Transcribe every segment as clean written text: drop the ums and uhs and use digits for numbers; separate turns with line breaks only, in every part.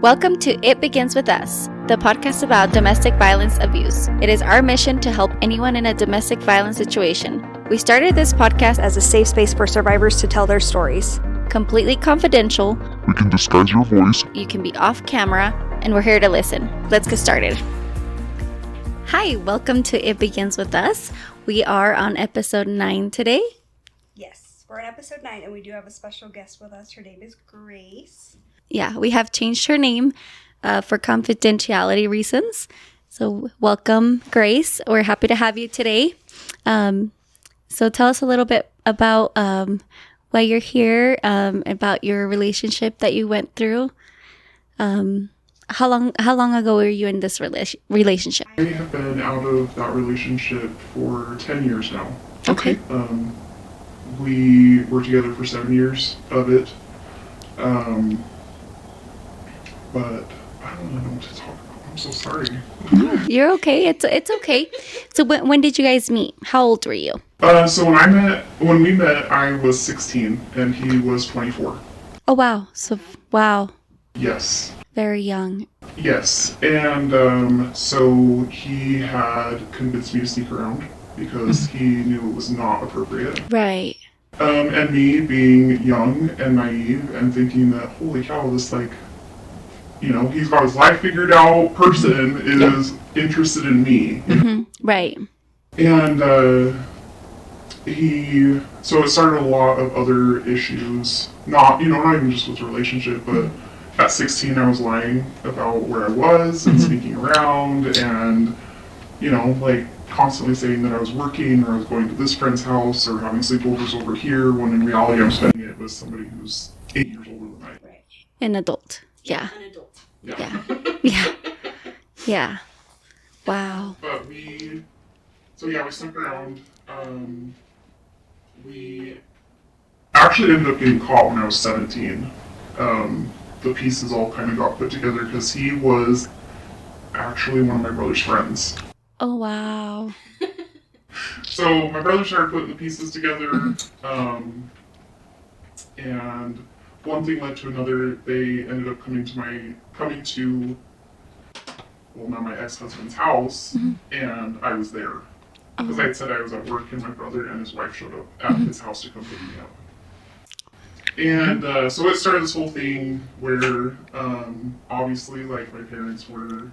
Welcome to It Begins With Us, the podcast about domestic violence abuse. It is our mission to help anyone in a domestic violence situation. We started this podcast
as a safe space for survivors to tell their stories.
Completely confidential.
We can disguise your voice.
You can be off camera, and we're here to listen. Let's get started. Hi, welcome to It Begins With Us. We are on episode 9 today.
Yes, we're on episode 9, and we do have a special guest with us. Her name is Grace.
Yeah, we have changed her name for confidentiality reasons. So welcome, Grace. We're happy to have you today. So tell us a little bit about why you're here, about your relationship that you went through. How long ago were you in this relationship?
I have been out of that relationship for 10 years now.
Okay.
We were together for 7 years of it. But I don't know what to talk about. I'm so sorry.
You're okay. It's okay. So when did you guys meet? How old were you?
So when we met, I was 16 and he was 24.
Oh, wow. Wow.
Yes.
Very young.
Yes. And so he had convinced me to sneak around because he knew it was not appropriate.
Right.
And me being young and naive and thinking that, holy cow, this he's got his life figured out person is interested in me.
Mm-hmm. Right.
And so it started a lot of other issues. Not even just with the relationship, but at 16 I was lying about where I was and sneaking around and, constantly saying that I was working or I was going to this friend's house or having sleepovers over here when in reality I'm spending it with somebody who's 8 years older than I am.
Right.
An adult. Yeah.
An adult.
Yeah. Wow.
But we snuck around. We actually ended up getting caught when I was 17. The pieces all kind of got put together because he was actually one of my brother's friends.
Oh, wow.
So my brother started putting the pieces together, and one thing led to another. They ended up coming to my ex-husband's house, and I was there. Because I had said I was at work, and my brother and his wife showed up at his house to come pick me up. And so it started this whole thing where, obviously, my parents were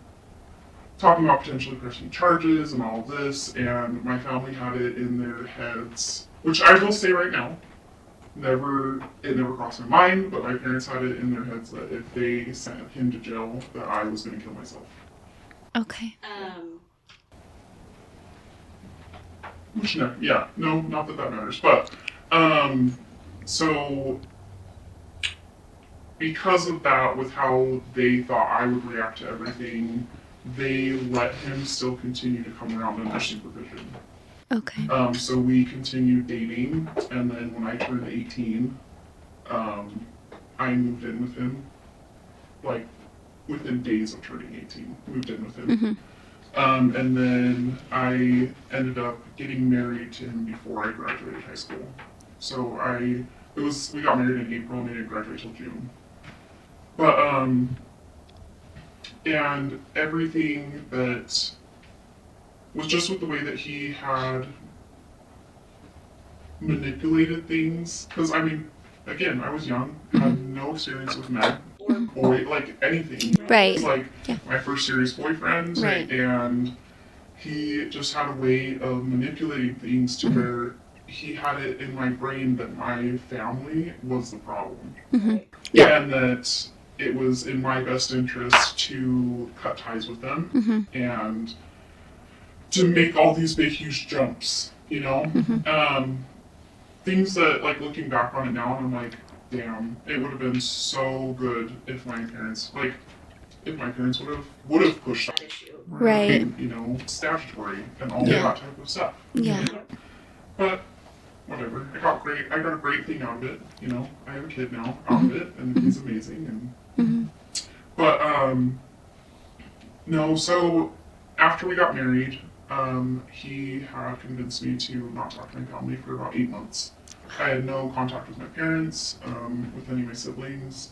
talking about potentially pressing charges and all of this, and my family had it in their heads, which I will say right now, it never crossed my mind, but my parents had it in their heads that if they sent him to jail, that I was going to kill myself.
Okay.
Which, not that matters, but, so, because of that, with how they thought I would react to everything, they let him still continue to come around under supervision.
Okay.
So we continued dating, and then when I turned 18, I moved in with him, within days of turning 18, moved in with him. And then I ended up getting married to him before I graduated high school. So we got married in April and I didn't graduate till June. But, and everything that was just with the way that he had manipulated things, because again, I was young, had no experience with men or boy, anything.
Right.
It was my first serious boyfriend,
right.
And he just had a way of manipulating things to where he had it in my brain that my family was the problem.
Yeah.
And that it was in my best interest to cut ties with them and to make all these big, huge jumps, things that, looking back on it now, I'm like, damn, it would have been so good if my parents would have pushed that issue.
Right.
Statutory and all that type of stuff.
Yeah.
But whatever. I got a great thing out of it. I have a kid now out of it, and he's amazing. But no. So after we got married, he had convinced me to not talk to my family for about 8 months. I had no contact with my parents, with any of my siblings.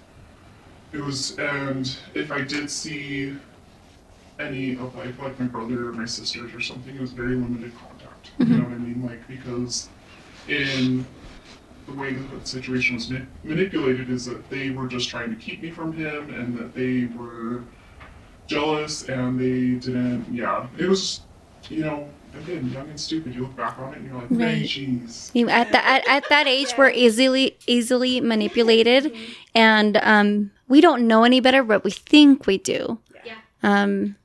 it was, and if I did see any of like my brother or my sisters or something, it was very limited contact. You know what I mean? Like, because in the way the situation was manipulated is that they were just trying to keep me from him, and that they were jealous, and they didn't. Yeah, it was, you know, again, young and stupid. You look back on it and you're like,
Right.
jeez.
At that age, we're easily manipulated, and we don't know any better, but we think we do.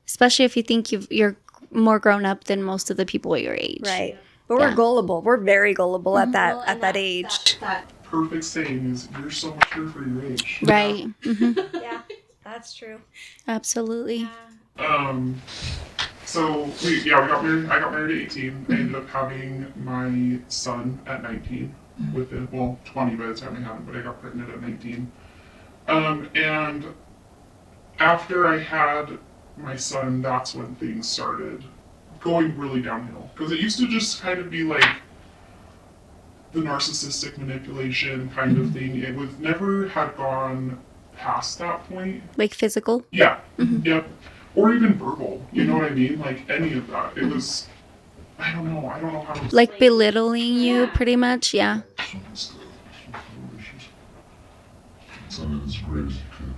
Especially if you think you're more grown up than most of the people your age.
Right. But we're gullible. We're very gullible at that age.
That perfect saying is, you're so mature for your age.
Right.
Yeah, that's true.
Absolutely.
So we got married. I got married at 18. I ended up having my son at 19. Within 20 by the time I had him, but I got pregnant at 19. And after I had my son, that's when things started going really downhill. Because it used to just kind of be like the narcissistic manipulation kind of thing. It was never had gone past that point.
Like physical?
Yeah. Yep. Or even verbal. You know what I mean? Like any of that. It was, I don't know how to
Like belittling you, pretty much, yeah.
Son is crazy kid.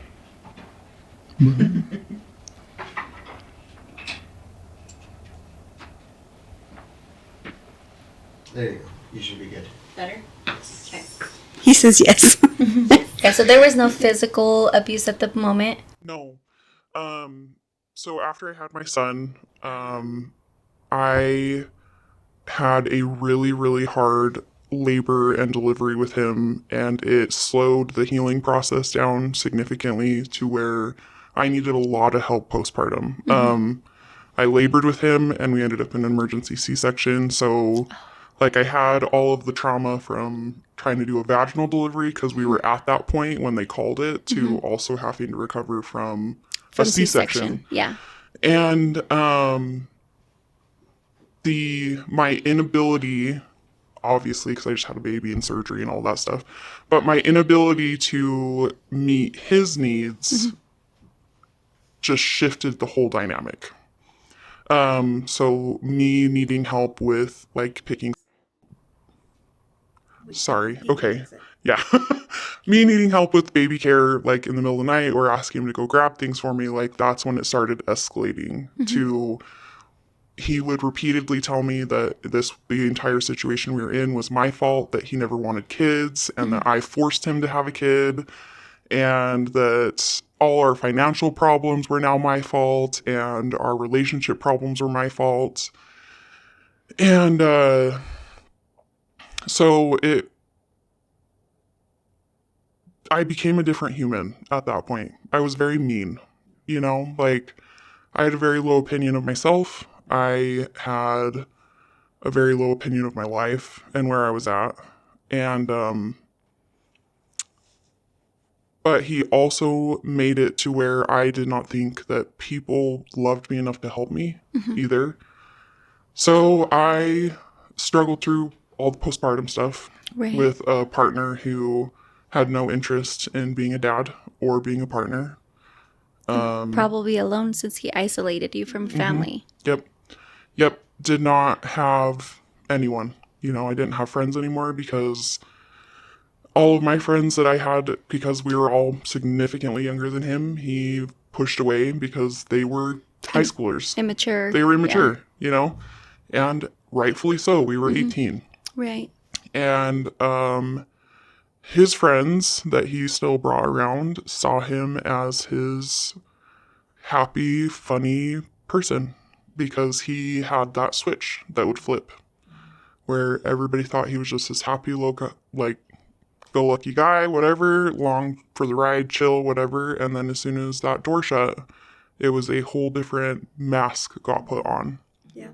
There you go. You should be good.
Better? Okay.
He says yes.
Yeah, so there was no physical abuse at the moment.
No. So after I had my son, I had a really, really hard labor and delivery with him, and it slowed the healing process down significantly to where I needed a lot of help postpartum. I labored with him, and we ended up in an emergency C-section, so like I had all of the trauma from trying to do a vaginal delivery, because we were at that point when they called it, to also having to recover from a C-section.
Yeah.
And my inability, obviously, because I just had a baby and surgery and all that stuff, but my inability to meet his needs just shifted the whole dynamic. So me needing help with like picking. Sorry. Okay. Yeah. Me needing help with baby care, like in the middle of the night, or asking him to go grab things for me, like that's when it started escalating to. He would repeatedly tell me that the entire situation we were in was my fault, that he never wanted kids, and that I forced him to have a kid, and that all our financial problems were now my fault, and our relationship problems were my fault. And so I became a different human at that point. I was very mean, like I had a very low opinion of myself. I had a very low opinion of my life and where I was at. And, but he also made it to where I did not think that people loved me enough to help me either. So I struggled through all the postpartum stuff with a partner who had no interest in being a dad or being a partner.
Probably alone since he isolated you from family.
Yep. Did not have anyone. I didn't have friends anymore because all of my friends that I had, because we were all significantly younger than him, he pushed away because they were high schoolers.
Immature.
They were immature, and rightfully so. We were 18.
Right.
And his friends that he still brought around saw him as his happy, funny person, because he had that switch that would flip, where everybody thought he was just this happy, go-lucky guy, whatever, long for the ride, chill, whatever. And then as soon as that door shut, it was a whole different mask got put on.
Yeah.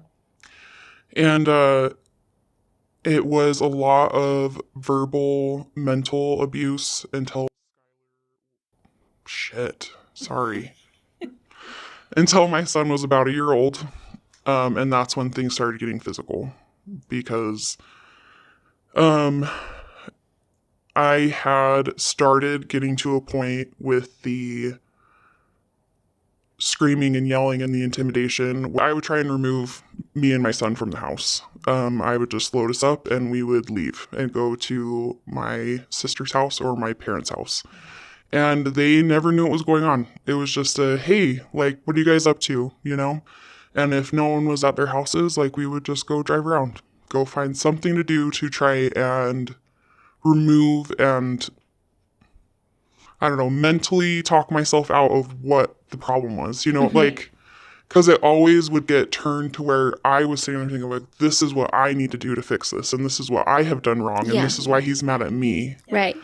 And it was a lot of verbal, mental abuse until until my son was about a year old. And that's when things started getting physical, because I had started getting to a point with the screaming and yelling and the intimidation. I would try and remove me and my son from the house. I would just load us up and we would leave and go to my sister's house or my parents' house. And they never knew what was going on. It was just a, hey, like, what are you guys up to, you know? And if no one was at their houses, like, we would just go drive around, go find something to do to try and remove and, I don't know, mentally talk myself out of what the problem was, you know, like, because it always would get turned to where I was sitting there thinking, like, this is what I need to do to fix this, and this is what I have done wrong, and
Yeah.
this is why he's mad at me.
Right.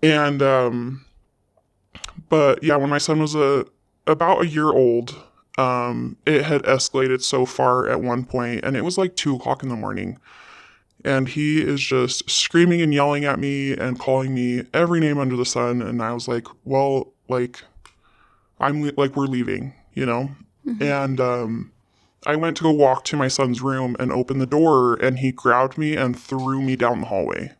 And, but yeah, when my son was about a year old, it had escalated so far at one point, and it was like 2:00 in the morning. And he is just screaming and yelling at me and calling me every name under the sun. And I was like, well, like, we're leaving, you know? And I went to go walk to my son's room and open the door, and he grabbed me and threw me down the hallway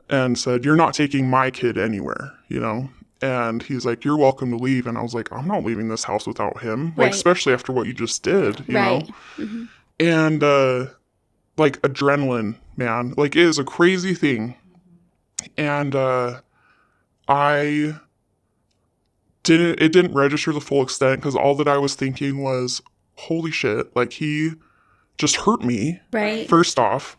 and said, you're not taking my kid anywhere, you know? And he's like, you're welcome to leave. And I was like, I'm not leaving this house without him. Like,
Right.
especially after what you just did, you
Right.
know? And, like, adrenaline, man, like, it is a crazy thing. And, it didn't register the full extent because all that I was thinking was, holy shit, like, he just hurt me,
Right.
first off,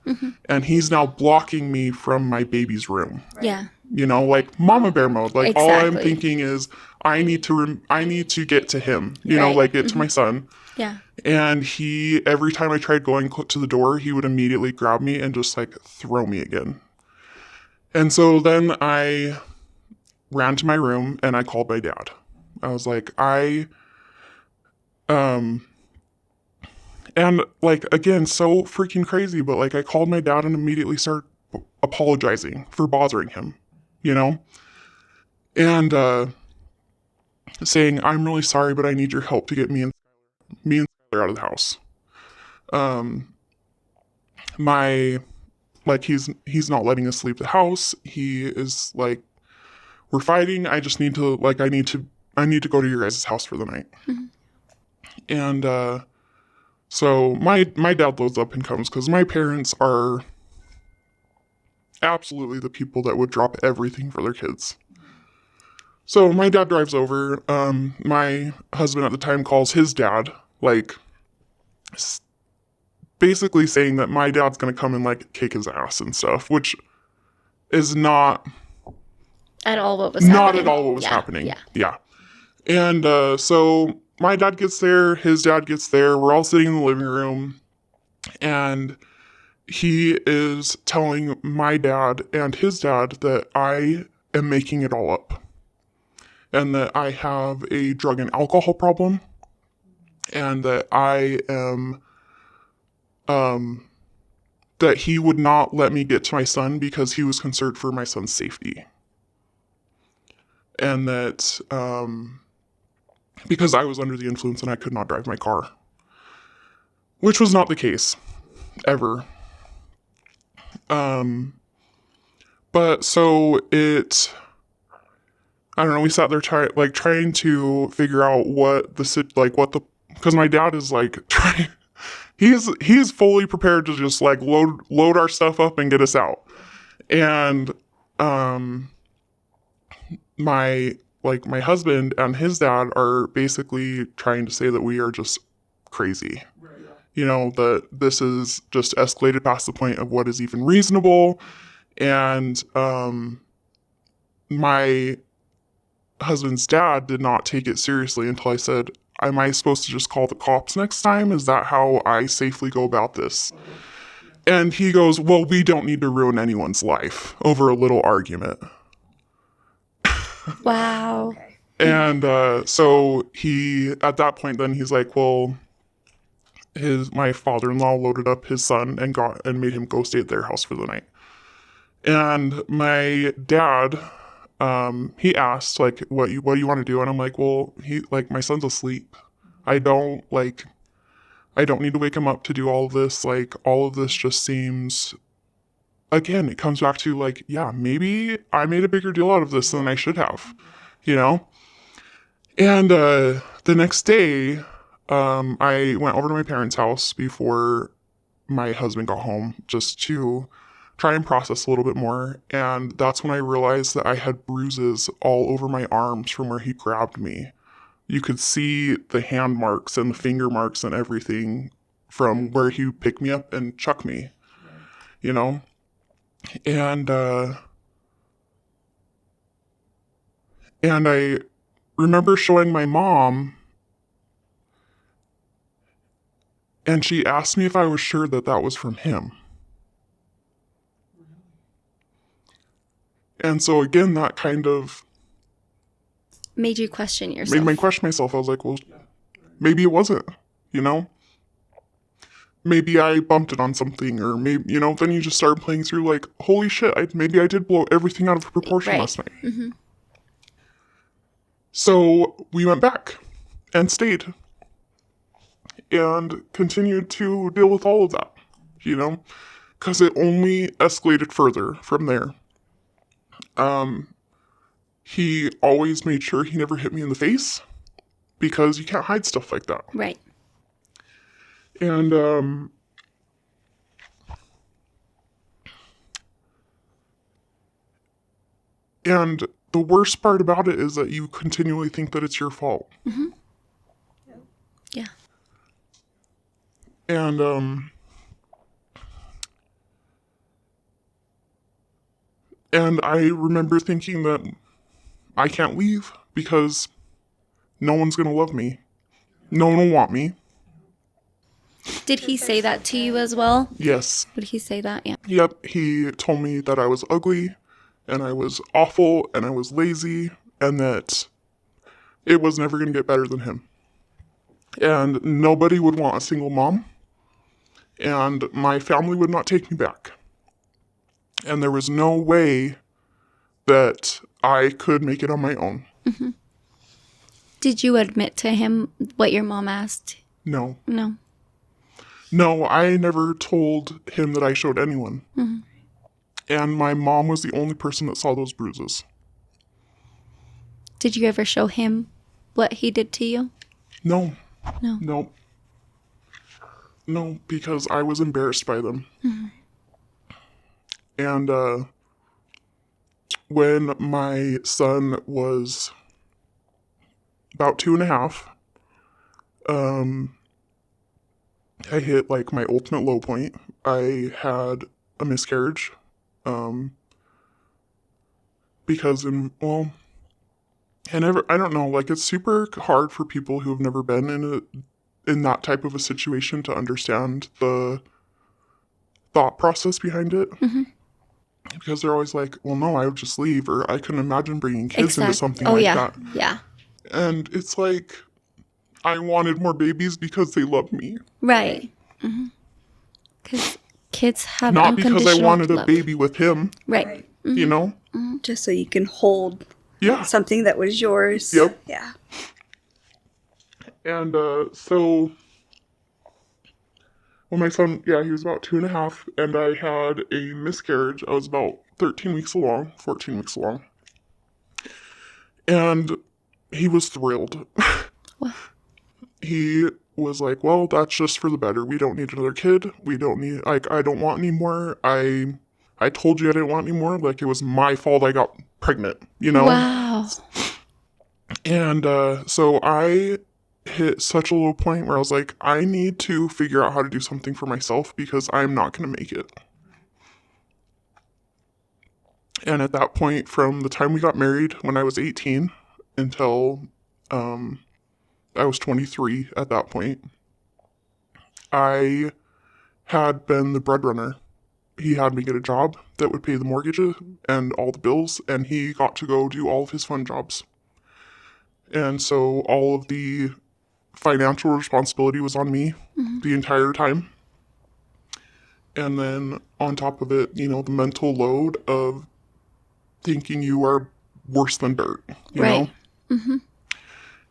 and he's now blocking me from my baby's room.
Yeah.
You know, like, mama bear mode. Like, all I'm
Exactly.
thinking is, I need to get to him, you know,
Right.
like, get to my son.
Yeah.
And he, every time I tried going to the door, he would immediately grab me and just, like, throw me again. And so then I ran to my room and I called my dad. I was like, and, like, again, so freaking crazy, but, like, I called my dad and immediately started apologizing for bothering him, you know? And, saying, I'm really sorry, but I need your help to get me and Skylar out of the house. He's not letting us leave the house. He is like, we're fighting. I just need to, like, I need to go to your guys' house for the night. And, so my dad loads up and comes because my parents are absolutely the people that would drop everything for their kids. So my dad drives over. My husband at the time calls his dad, like, basically saying that my dad's gonna come and, like, kick his ass and stuff, which is not
At all what was happening.
not at all what was
Yeah.
happening.
Yeah.
And so my dad gets there, his dad gets there, we're all sitting in the living room, and he is telling my dad and his dad that I am making it all up. And that I have a drug and alcohol problem. And that I am, that he would not let me get to my son because he was concerned for my son's safety. And that, because I was under the influence and I could not drive my car. Which was not the case. Ever. But so I don't know, we sat there trying to figure out because my dad is like, he's fully prepared to just, like, load our stuff up and get us out. And, my husband and his dad are basically trying to say that we are just crazy. You know, that this is just escalated past the point of what is even reasonable. And, my husband's dad did not take it seriously until I said, am I supposed to just call the cops next time? Is that how I safely go about this? And he goes, well, we don't need to ruin anyone's life over a little argument.
Wow.
Okay.
And so he, at that point, then he's like, well, my father-in-law loaded up his son and made him go stay at their house for the night. And my dad, he asked, like, what do you want to do? And I'm like, well, my son's asleep. I don't need to wake him up to do all of this. Like, all of this just seems again, it comes back to like, yeah, maybe I made a bigger deal out of this than I should have, you know? And the next day, I went over to my parents' house before my husband got home just to try and process a little bit more. And that's when I realized that I had bruises all over my arms from where he grabbed me. You could see the hand marks and the finger marks and everything from where he picked me up and chucked me, you know? And I remember showing my mom, and she asked me if I was sure that that was from him. And so again, that kind of
Made you question yourself.
made me question myself. I was like, well, maybe it wasn't, you know? Maybe I bumped it on something, or maybe, you know, then you just start playing through like, holy shit, maybe I did blow everything out of proportion
Right.
last night. So we went back and stayed and continued to deal with all of that, you know, because it only escalated further from there. He always made sure he never hit me in the face because you can't hide stuff like that.
Right.
And the worst part about it is that you continually think that it's your fault.
Yeah.
And I remember thinking that I can't leave because no one's gonna love me. No one will want me.
Did he say that to you as well?
Yes.
Did he say that? Yeah.
Yep. He told me that I was ugly and I was awful and I was lazy and that it was never gonna get better than him. And nobody would want a single mom. And my family would not take me back. And there was no way that I could make it on my own.
Did you admit to him what your mom asked?
No.
No.
No, I never told him that I showed anyone. And my mom was the only person that saw those bruises.
Did you ever show him what he did to you?
No.
No.
No. No, because I was embarrassed by them. And when my son was about 2.5, I hit like my ultimate low point. I had a miscarriage. Because I don't know, like it's super hard for people who have never been in that type of a situation to understand the thought process behind it. Because they're always like, well, no, I would just leave, or I couldn't imagine bringing kids into something like that.
Yeah.
And it's like, I wanted more babies because they loved me.
Right. Because kids have
Not because I
unconditional
wanted a
love.
baby with him,
Right.
you know?
Just so you can hold
Yeah.
something that was yours.
Yep.
Yeah.
And so when my son, he was about 2.5, and I had a miscarriage. I was about 13 weeks along, 14 weeks along. And he was thrilled.
Wow.
He was like, well, that's just for the better. We don't need another kid. We don't need, like, I don't want any more. I told you I didn't want any more. Like, it was my fault I got pregnant, you know?
Wow.
And so I hit such a low point where I was like, I need to figure out how to do something for myself because I'm not going to make it. And at that point, from the time we got married when I was 18 until I was 23 at that point, I had been the breadwinner. He had me get a job that would pay the mortgages and all the bills, and he got to go do all of his fun jobs. And so all of the financial responsibility was on me the entire time. And then on top of it, the mental load of thinking you are worse than dirt, you know?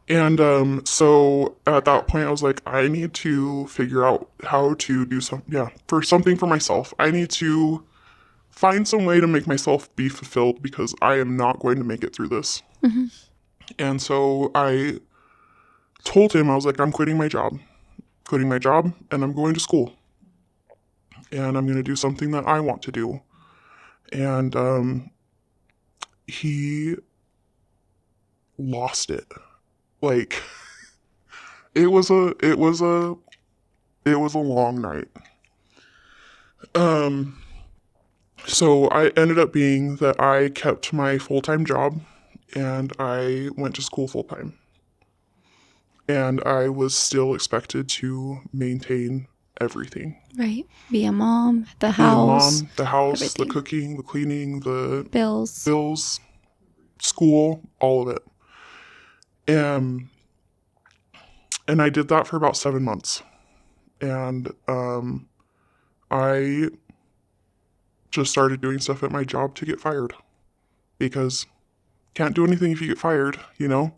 And so at that point, I was like, I need to figure out how to do something for myself. I need to find some way to make myself be fulfilled because I am not going to make it through this.
Mm-hmm.
And so I told him, I was like, I'm quitting my job, and I'm going to school. And I'm going to do something that I want to do. And he lost it. Like, it was a long night. So I ended up being that I kept my full-time job and I went to school full-time. And I was still expected to maintain everything.
Right. Be a mom, the
Be a
house,
mom, the house,
everything.
the cooking, the cleaning, the
bills.
school, all of it. And I did that for about 7 months. And I just started doing stuff at my job to get fired. Because can't do anything if you get fired, you know?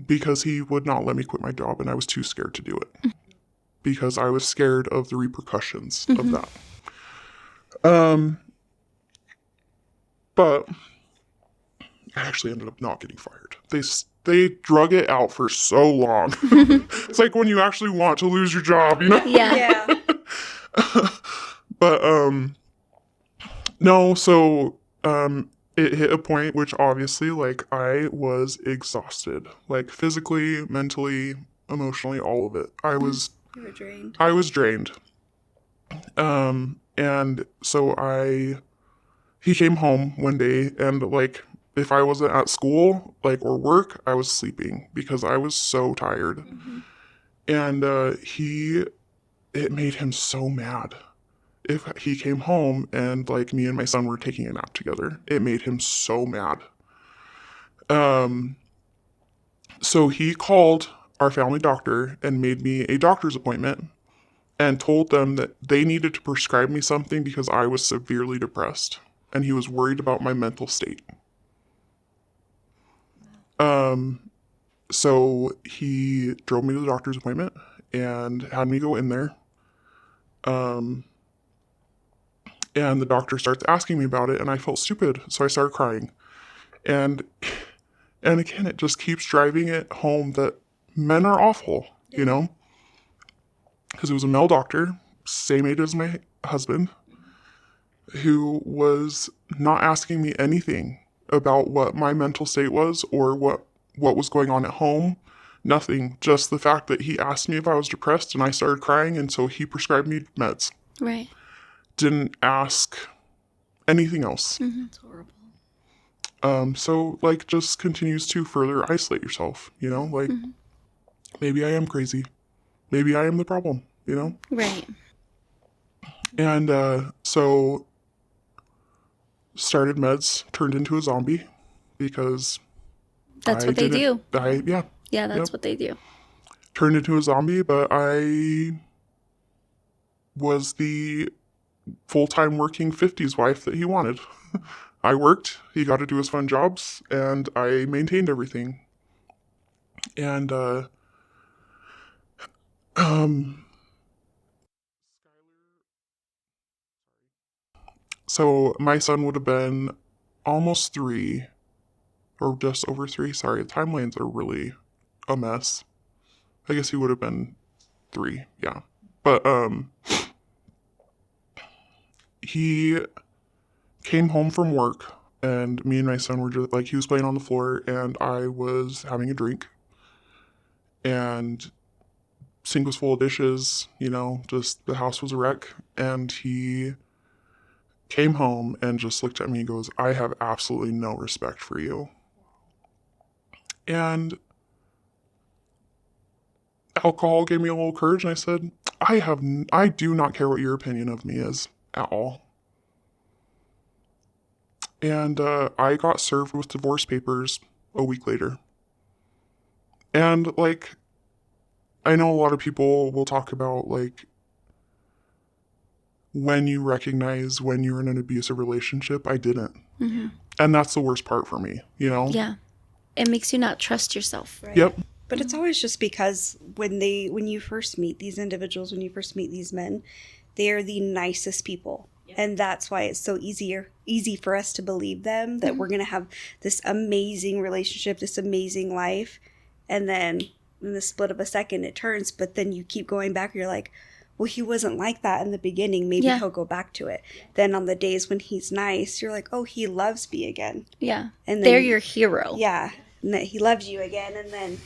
Because he would not let me quit my job and I was too scared to do it. Because I was scared of the repercussions of that. But I actually ended up not getting fired. They drug it out for so long. It's like when you actually want to lose your job, you know?
Yeah.
Yeah.
But no, so it hit a point which obviously like I was exhausted. Like physically, mentally, emotionally, all of it.
You were drained.
I was drained. And so he came home one day and like if I wasn't at school, like or work, I was sleeping because I was so tired.
Mm-hmm.
And it made him so mad. If he came home and like me and my son were taking a nap together, it made him so mad. So he called our family doctor and made me a doctor's appointment and told them that they needed to prescribe me something because I was severely depressed and he was worried about my mental state. So he drove me to the doctor's appointment and had me go in there. And the doctor starts asking me about it and I felt stupid, so I started crying. And again, it just keeps driving it home that men are awful, you know? Because it was a male doctor, same age as my husband, who was not asking me anything about what my mental state was or what was going on at home. Nothing. Just the fact that he asked me if I was depressed and I started crying, and so he prescribed me meds.
Right.
Didn't ask anything else.
Mm-hmm. It's horrible.
So like just continues to further isolate yourself, you know? Like maybe I am crazy. Maybe I am the problem, you know?
Right.
And so started meds, turned into a zombie because
That's what they do.
Yeah.
Yeah, that's
Yep.
what they do.
Turned into a zombie, but I was the full-time working 50s wife that he wanted. I worked, he got to do his fun jobs, and I maintained everything. And so my son would have been almost 3 or just over 3. Sorry, the timelines are really a mess. I guess he would have been 3, yeah. But he came home from work and me and my son were just like, he was playing on the floor and I was having a drink and sink was full of dishes, you know, just the house was a wreck. And he came home and just looked at me and goes, I have absolutely no respect for you. And alcohol gave me a little courage and I said, I do not care what your opinion of me is at all. And I got served with divorce papers a week later. And like, I know a lot of people will talk about like when you recognize when you're in an abusive relationship. I didn't. And that's the worst part for me, you know?
Yeah. It makes you not trust yourself.
Right.
Yep.
But it's always just because when you first meet these individuals, when you first meet these men, they are the nicest people. And that's why it's so easy for us to believe them, that we're going to have this amazing relationship, this amazing life. And then in the split of a second, it turns. But then you keep going back. You're like, well, he wasn't like that in the beginning. Maybe he'll go back to it. Then on the days when he's nice, you're like, oh, he loves me again.
Yeah.
And then,
they're your hero.
Yeah. And that he loves you again. And then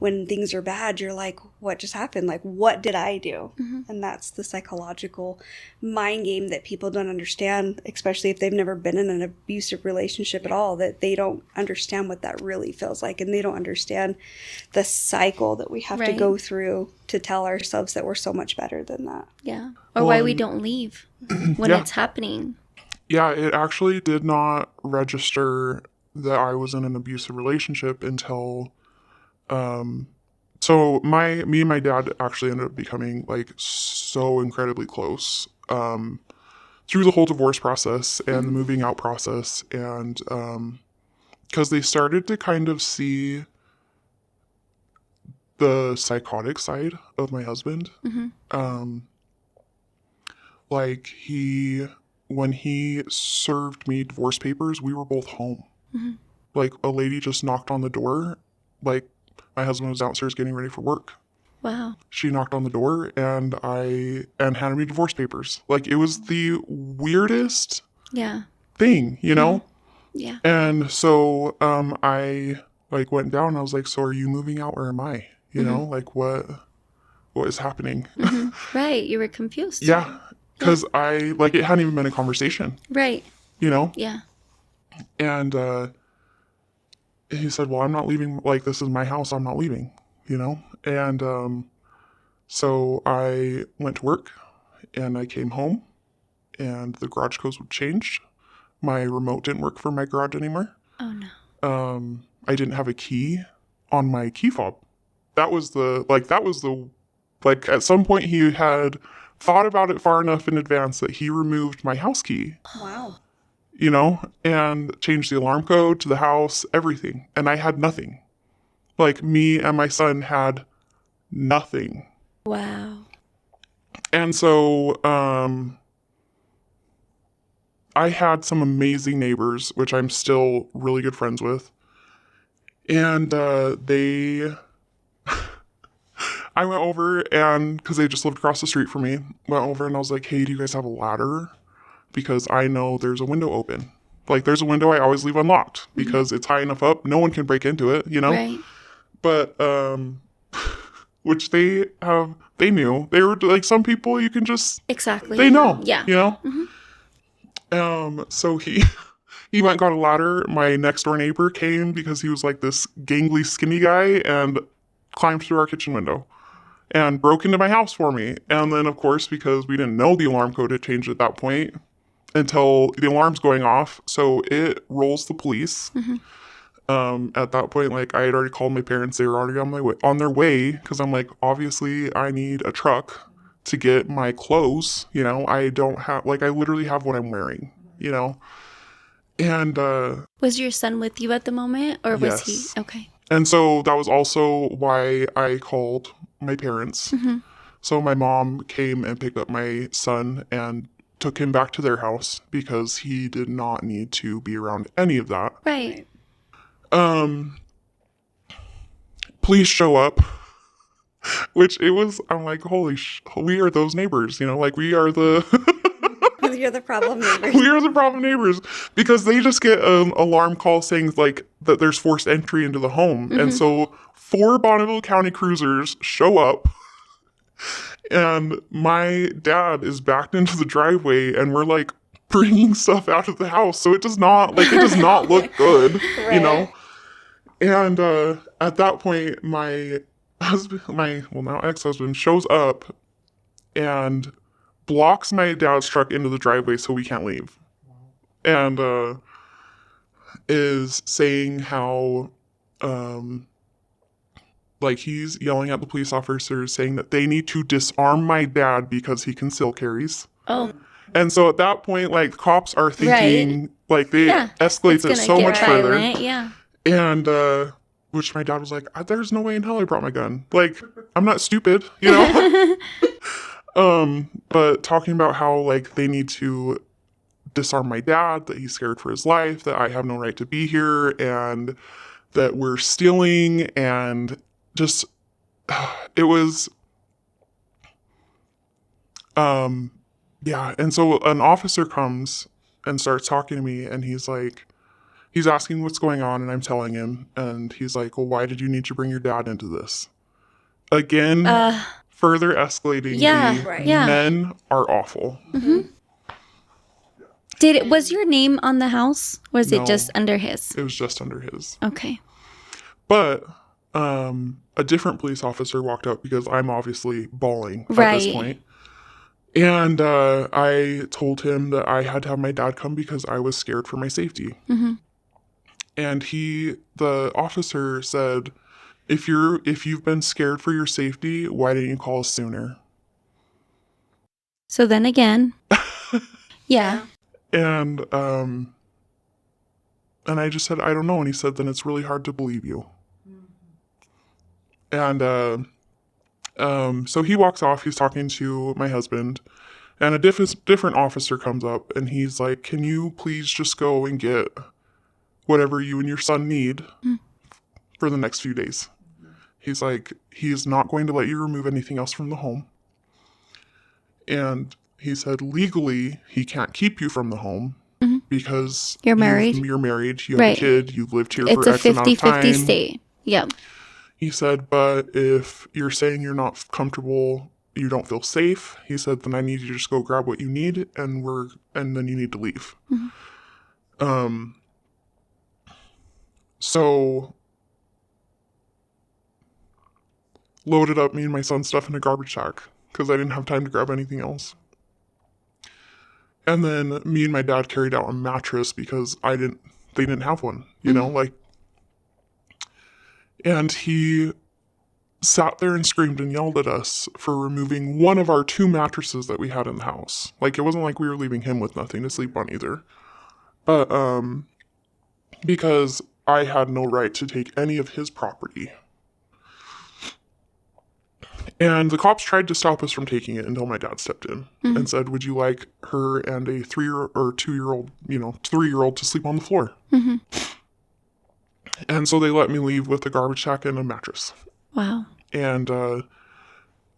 when things are bad, you're like, what just happened? Like, what did I do? And that's the psychological mind game that people don't understand, especially if they've never been in an abusive relationship at all, that they don't understand what that really feels like. And they don't understand the cycle that we have to go through to tell ourselves that we're so much better than that.
Yeah. Or why we don't leave when it's happening.
Yeah, it actually did not register that I was in an abusive relationship until so me and my dad actually ended up becoming like so incredibly close through the whole divorce process and the moving out process, and because they started to kind of see the psychotic side of my husband. Like when he served me divorce papers, we were both home. Like a lady just knocked on the door, like my husband was downstairs getting ready for work.
Wow.
She knocked on the door and handed me divorce papers. Like it was the weirdest thing, you know?
Yeah.
And so I like went down and I was like, so are you moving out or am I? You know, like what is happening?
Right. You were confused.
Yeah. Because I like it hadn't even been a conversation.
Right.
You know?
Yeah.
And he said, well, I'm not leaving. Like, this is my house. I'm not leaving, you know? And so I went to work and I came home and the garage codes would change. My remote didn't work for my garage anymore.
Oh, no.
I didn't have a key on my key fob. That was at some point he had thought about it far enough in advance that he removed my house key.
Wow.
You know, and changed the alarm code to the house, everything. And I had nothing. Like me and my son had nothing.
Wow.
And so I had some amazing neighbors, which I'm still really good friends with. And I went over and, because they just lived across the street from me, went over and I was like, hey, do you guys have a ladder? Because I know there's a window open. Like, there's a window I always leave unlocked because it's high enough up. No one can break into it, you know?
Right.
But, which they knew. They were like, some people you can just...
Exactly.
They know.
Yeah.
You know? So he went and got a ladder. My next door neighbor came because he was like this gangly, skinny guy and climbed through our kitchen window and broke into my house for me. And then, of course, because we didn't know the alarm code had changed at that point until the alarm's going off, so it rolls the police. At that point, like, I had already called my parents. They were already on their way, because I'm like, obviously, I need a truck to get my clothes. You know, I don't have, like, I literally have what I'm wearing, you know? And,
was your son with you at the moment, or was
yes.
he? Okay.
And so that was also why I called my parents. So my mom came and picked up my son and took him back to their house because he did not need to be around any of that.
Right.
Police show up, which I'm like, we are those neighbors, you know, like we are the...
You're the problem neighbors.
We are the problem neighbors, because they just get an alarm call saying like that there's forced entry into the home. And so 4 Bonneville County cruisers show up and my dad is backed into the driveway and we're like bringing stuff out of the house. So it does not look good, you know? And at that point, my now ex-husband shows up and blocks my dad's truck into the driveway so we can't leave. And is saying how like he's yelling at the police officers saying that they need to disarm my dad because he conceal carries.
Oh.
And so at that point, like, cops are thinking like they escalates it so much further.
Yeah.
And which my dad was like, there's no way in hell I brought my gun. Like, I'm not stupid, you know? But talking about how, like, they need to disarm my dad, that he's scared for his life, that I have no right to be here, and that we're stealing, and just, it was, yeah. And so an officer comes and starts talking to me, and he's like, he's asking what's going on, and I'm telling him, and he's like, well, why did you need to bring your dad into this? Again, further escalating
Yeah,
the
Right.
yeah.
men are awful.
Was your name on the house? Or was it
No.
just under his?
It was just under his.
Okay.
But a different police officer walked up because I'm obviously bawling at
Right.
this point. And I told him that I had to have my dad come because I was scared for my safety. And the officer said, if you've been scared for your safety, why didn't you call us sooner?
So then again, yeah.
And I just said, I don't know. And he said, then it's really hard to believe you. And so he walks off. He's talking to my husband, and a different officer comes up, and he's like, can you please just go and get whatever you and your son need for the next few days? He's like, he's not going to let you remove anything else from the home. And he said, legally, he can't keep you from the home because
You're married.
You're married. You have
Right.
a kid. You've lived here
It's
for
a
X amount of
50-50
time.
state. Yeah.
He said, but if you're saying you're not comfortable, you don't feel safe, he said, then I need you to just go grab what you need, and then you need to leave. So loaded up me and my son's stuff in a garbage sack because I didn't have time to grab anything else. And then me and my dad carried out a mattress because they didn't have one, you know, like, and he sat there and screamed and yelled at us for removing one of our 2 mattresses that we had in the house. Like, it wasn't like we were leaving him with nothing to sleep on either. But, because I had no right to take any of his property. And the cops tried to stop us from taking it until my dad stepped in and said, would you like her and a 2-year-old, 3-year-old to sleep on the floor? And so they let me leave with a garbage sack and a mattress.
Wow.
And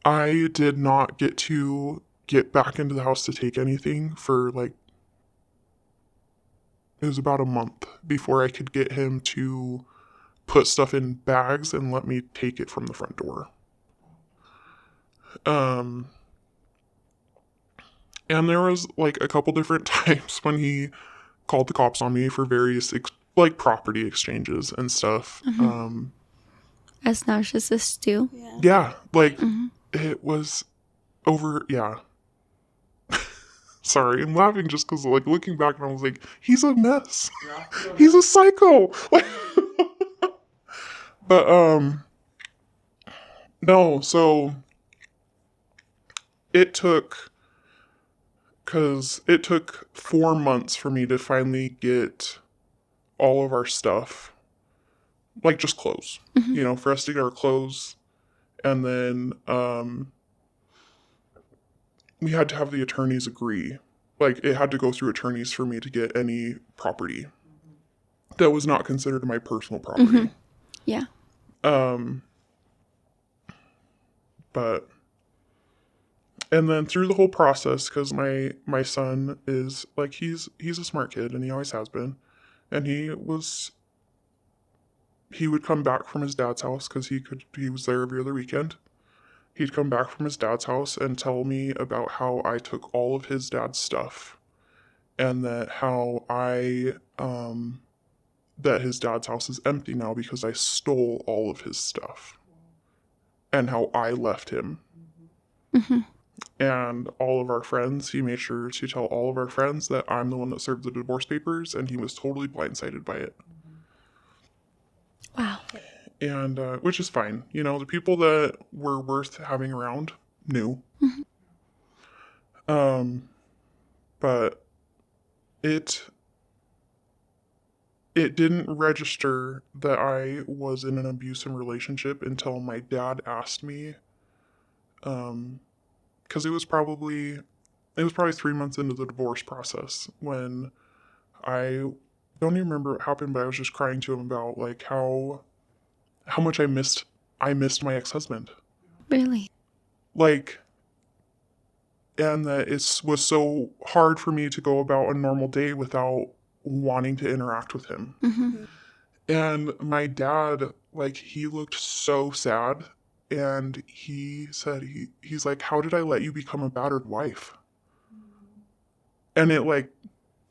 I did not get to get back into the house to take anything for it was about a month before I could get him to put stuff in bags and let me take it from the front door. And there was like a couple different times when he called the cops on me for various property exchanges and stuff.
As narcissists do.
Yeah, like it was over. Yeah. Sorry, I'm laughing just because like looking back and I was like, he's a mess. He's a psycho. But no. So it took 4 months for me to finally get all of our stuff, like just clothes, for us to get our clothes. And then we had to have the attorneys agree. Like, it had to go through attorneys for me to get any property that was not considered my personal property.
Yeah.
But, and then through the whole process, because my son is, like, he's a smart kid, and he always has been. And he would come back from his dad's house, because he was there every other weekend. He'd come back from his dad's house and tell me about how I took all of his dad's stuff, and that that his dad's house is empty now because I stole all of his stuff, and how I left him. And all of our friends, he made sure to tell all of our friends that I'm the one that served the divorce papers, and he was totally blindsided by it.
Wow.
And which is fine. The people that were worth having around knew. But it didn't register that I was in an abusive relationship until my dad asked me, because it was probably 3 months into the divorce process when I don't even remember what happened, but I was just crying to him about like how much I missed my ex-husband.
Really?
Like, and that it was so hard for me to go about a normal day without wanting to interact with him.
Mm-hmm.
And my dad, like, he looked so sad. And he said, he's like, how did I let you become a battered wife? And it, like,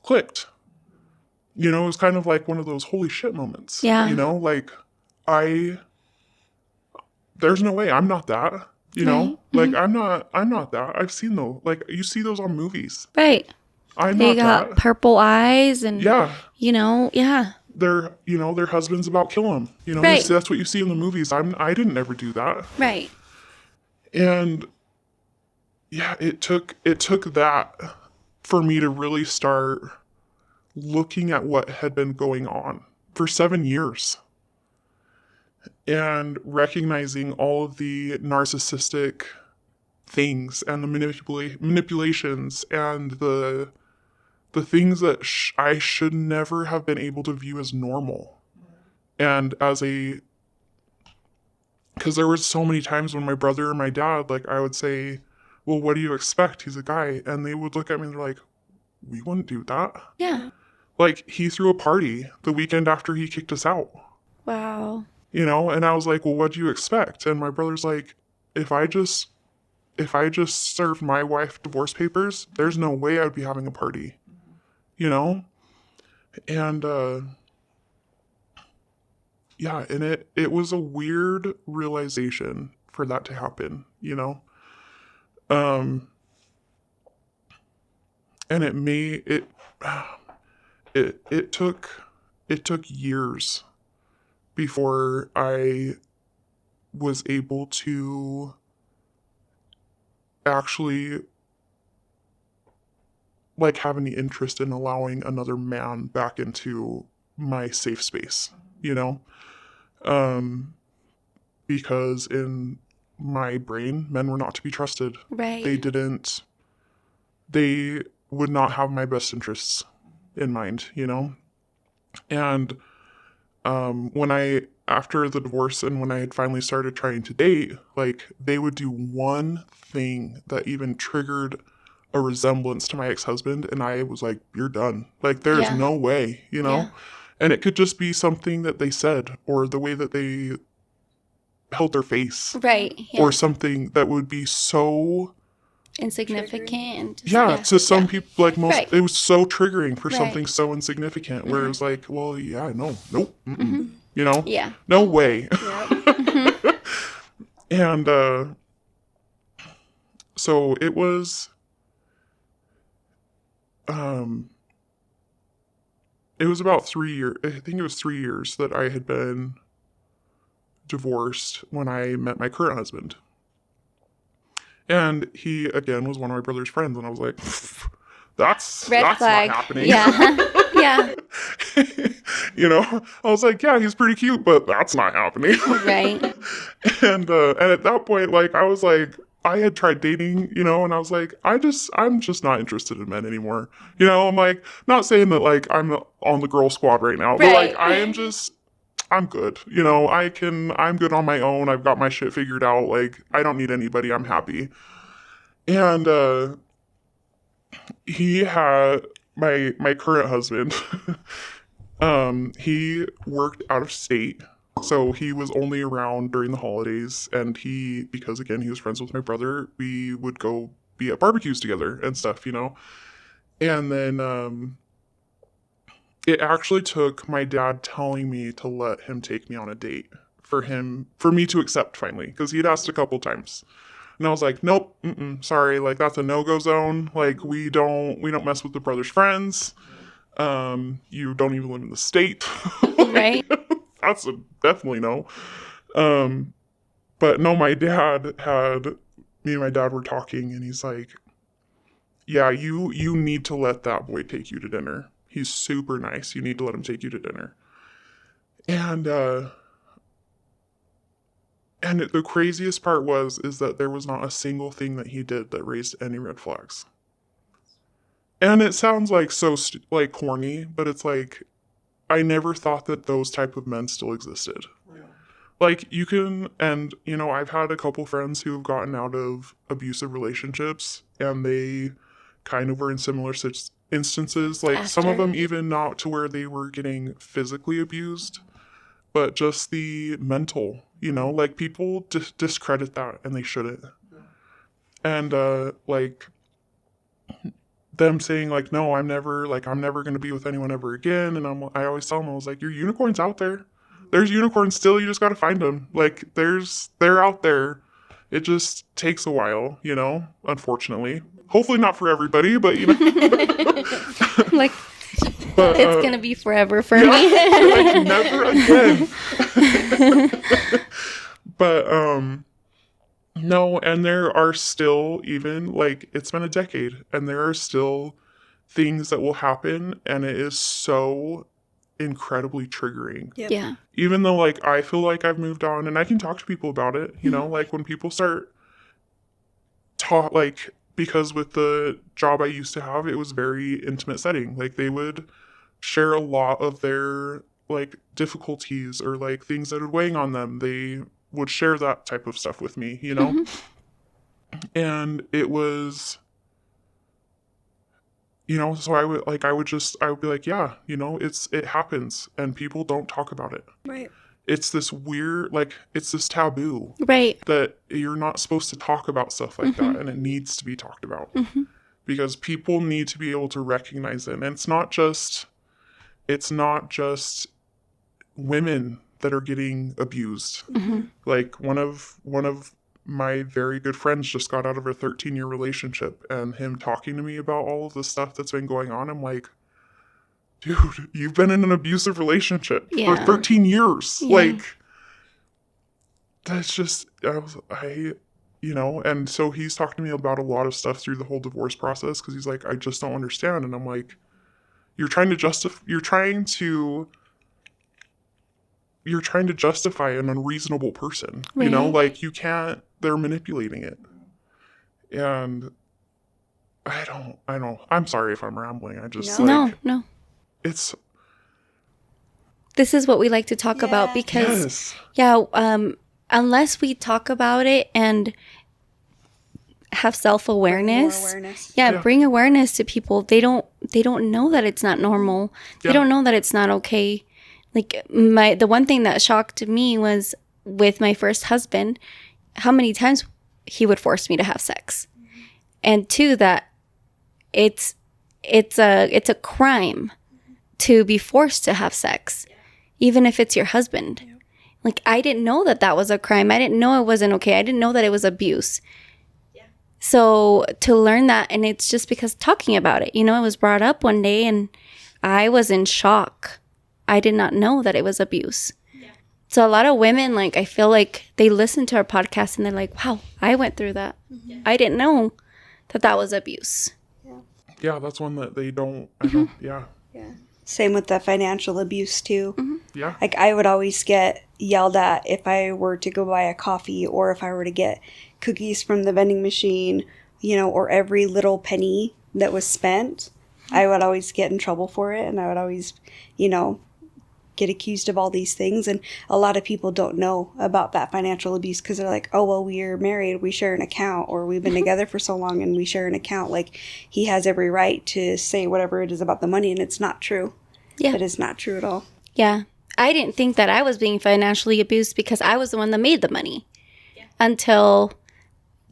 clicked. You know, it was kind of like one of those holy shit moments.
Yeah.
You know, like, there's no way I'm not that. You know,
Right.
like, I'm not that. I've seen those. Like, you see those on movies.
Right.
I'm
They
not
got
that.
purple eyes and,
Yeah.
yeah.
Their husbands about kill them. You know,
Right.
that's what you see in the movies. I didn't ever do that.
Right.
And yeah, it took that for me to really start looking at what had been going on for 7 years and recognizing all of the narcissistic things and the manipulations and the things that I should never have been able to view as normal. And because there were so many times when my brother or my dad, like, I would say, well, what do you expect? He's a guy. And they would look at me and they're like, we wouldn't do that.
Yeah.
Like, he threw a party the weekend after he kicked us out,
Wow.
you know? And I was like, well, what do you expect? And my brother's like, if I just served my wife divorce papers, there's no way I would be having a party, you know? And, yeah, and it was a weird realization for that to happen, you know? And it took years before I was able to actually like have any interest in allowing another man back into my safe space, you know? Because in my brain, men were not to be trusted.
Right.
They would not have my best interests in mind, you know? And after the divorce and when I had finally started trying to date, like, they would do one thing that even triggered a resemblance to my ex-husband, and I was like, you're done. Like, there's
Yeah.
no way, you know?
Yeah.
And it could just be something that they said or the way that they held their face
Right. Yeah.
or something that would be so
Insignificant. And just-
yeah, to some
yeah.
people, like most,
Right.
it was so triggering for
Right.
something so insignificant where it was like, well, yeah, no, nope, you know,
Yeah.
no way.
Yep.
And so it was about 3 years. I think it was 3 years that I had been divorced when I met my current husband. And he, again, was one of my brother's friends. And I was like, that's
Red flag.
not happening.
Yeah. Yeah.
You know, I was like, yeah, he's pretty cute, but that's not happening.
Right.
And at that point, like, I was like, I had tried dating, you know, and I was like, I'm just not interested in men anymore. You know, I'm like, not saying that like I'm on the girl squad right now, but like I'm good. You know, I'm good on my own. I've got my shit figured out. Like, I don't need anybody. I'm happy. And he had my current husband. He worked out of state. So he was only around during the holidays, and because again, he was friends with my brother, we would go be at barbecues together and stuff, you know? And then, it actually took my dad telling me to let him take me on a date for me to accept finally, because he'd asked a couple times. And I was like, nope, sorry, like, that's a no-go zone. Like, we don't mess with the brother's friends. You don't even live in the state.
Right.
That's a definitely no. But no, me and my dad were talking, and he's like, yeah, you need to let that boy take you to dinner. He's super nice. You need to let him take you to dinner. And the craziest part is that there was not a single thing that he did that raised any red flags. And it sounds like so like corny, but it's like I never thought that those type of men still existed. Like you can, and you know, I've had a couple friends who have gotten out of abusive relationships, and they kind of were in similar instances. Like some of
After.
them even not to where they were getting physically abused, but just the mental. You know, like people discredit that, and they shouldn't. And like them saying like, no, I'm never going to be with anyone ever again. And I always tell them, I was like, your unicorn's out there. There's unicorns still. You just got to find them. Like they're out there. It just takes a while, you know, unfortunately. Hopefully not for everybody, but you know.
Like,
But,
it's going to be forever for
yeah,
me.
like never again. But, no, and there are still even, like, it's been a decade, and there are still things that will happen, and it is so incredibly triggering.
Yep.
Yeah.
Even though, like, I feel like I've moved on, and I can talk to people about it, you know, like, when people start like, because with the job I used to have, it was very intimate setting. Like, they would share a lot of their, like, difficulties or, like, things that are weighing on them. They would share that type of stuff with me, you know? And it was, you know, so I would be like, yeah, you know, it happens and people don't talk about it.
Right.
It's this weird, like, it's this taboo
Right.
that you're not supposed to talk about stuff like that, and it needs to be talked about because people need to be able to recognize it. And it's not just women that are getting abused. Like one of my very good friends just got out of a 13-year relationship, and him talking to me about all of the stuff that's been going on, I'm like, dude, you've been in an abusive relationship for
Yeah.
13 years.
Yeah.
Like, that's just, you know, and so he's talking to me about a lot of stuff through the whole divorce process because he's like, I just don't understand. And I'm like, you're trying to justify an unreasonable person. You know,
Right.
like you can't, they're manipulating it. And I'm sorry if I'm rambling. I just like,
No.
it's,
This is what we like to talk about
Yeah.
because,
yes.
unless we talk about it and have self-awareness,
Bring more awareness.
Yeah.
bring awareness to people. They don't know that it's not normal. They
Yeah.
don't know that it's not okay. Like the one thing that shocked me was with my first husband, how many times he would force me to have sex. And two, that it's a crime to be forced to have sex, even if it's your husband. Like, I didn't know that was a crime. I didn't know it wasn't okay. I didn't know that it was abuse. So to learn that, and it's just because talking about it, you know, it was brought up one day and I was in shock. I did not know that it was abuse. So a lot of women, like, I feel like they listen to our podcast and they're like, wow, I went through that. I didn't know that was abuse.
Yeah, that's one that they don't, yeah.
Yeah. Same with the financial abuse too.
Yeah.
Like I would always get yelled at if I were to go buy a coffee or if I were to get cookies from the vending machine, you know, or every little penny that was spent, I would always get in trouble for it. And I would always, you know, get accused of all these things. And a lot of people don't know about that financial abuse because they're like, oh, well, we're married, we share an account, or we've been together for so long and we share an account. Like, he has every right to say whatever it is about the money. And it's not true.
Yeah.
It is not true at all.
Yeah. I didn't think that I was being financially abused because I was the one that made the money until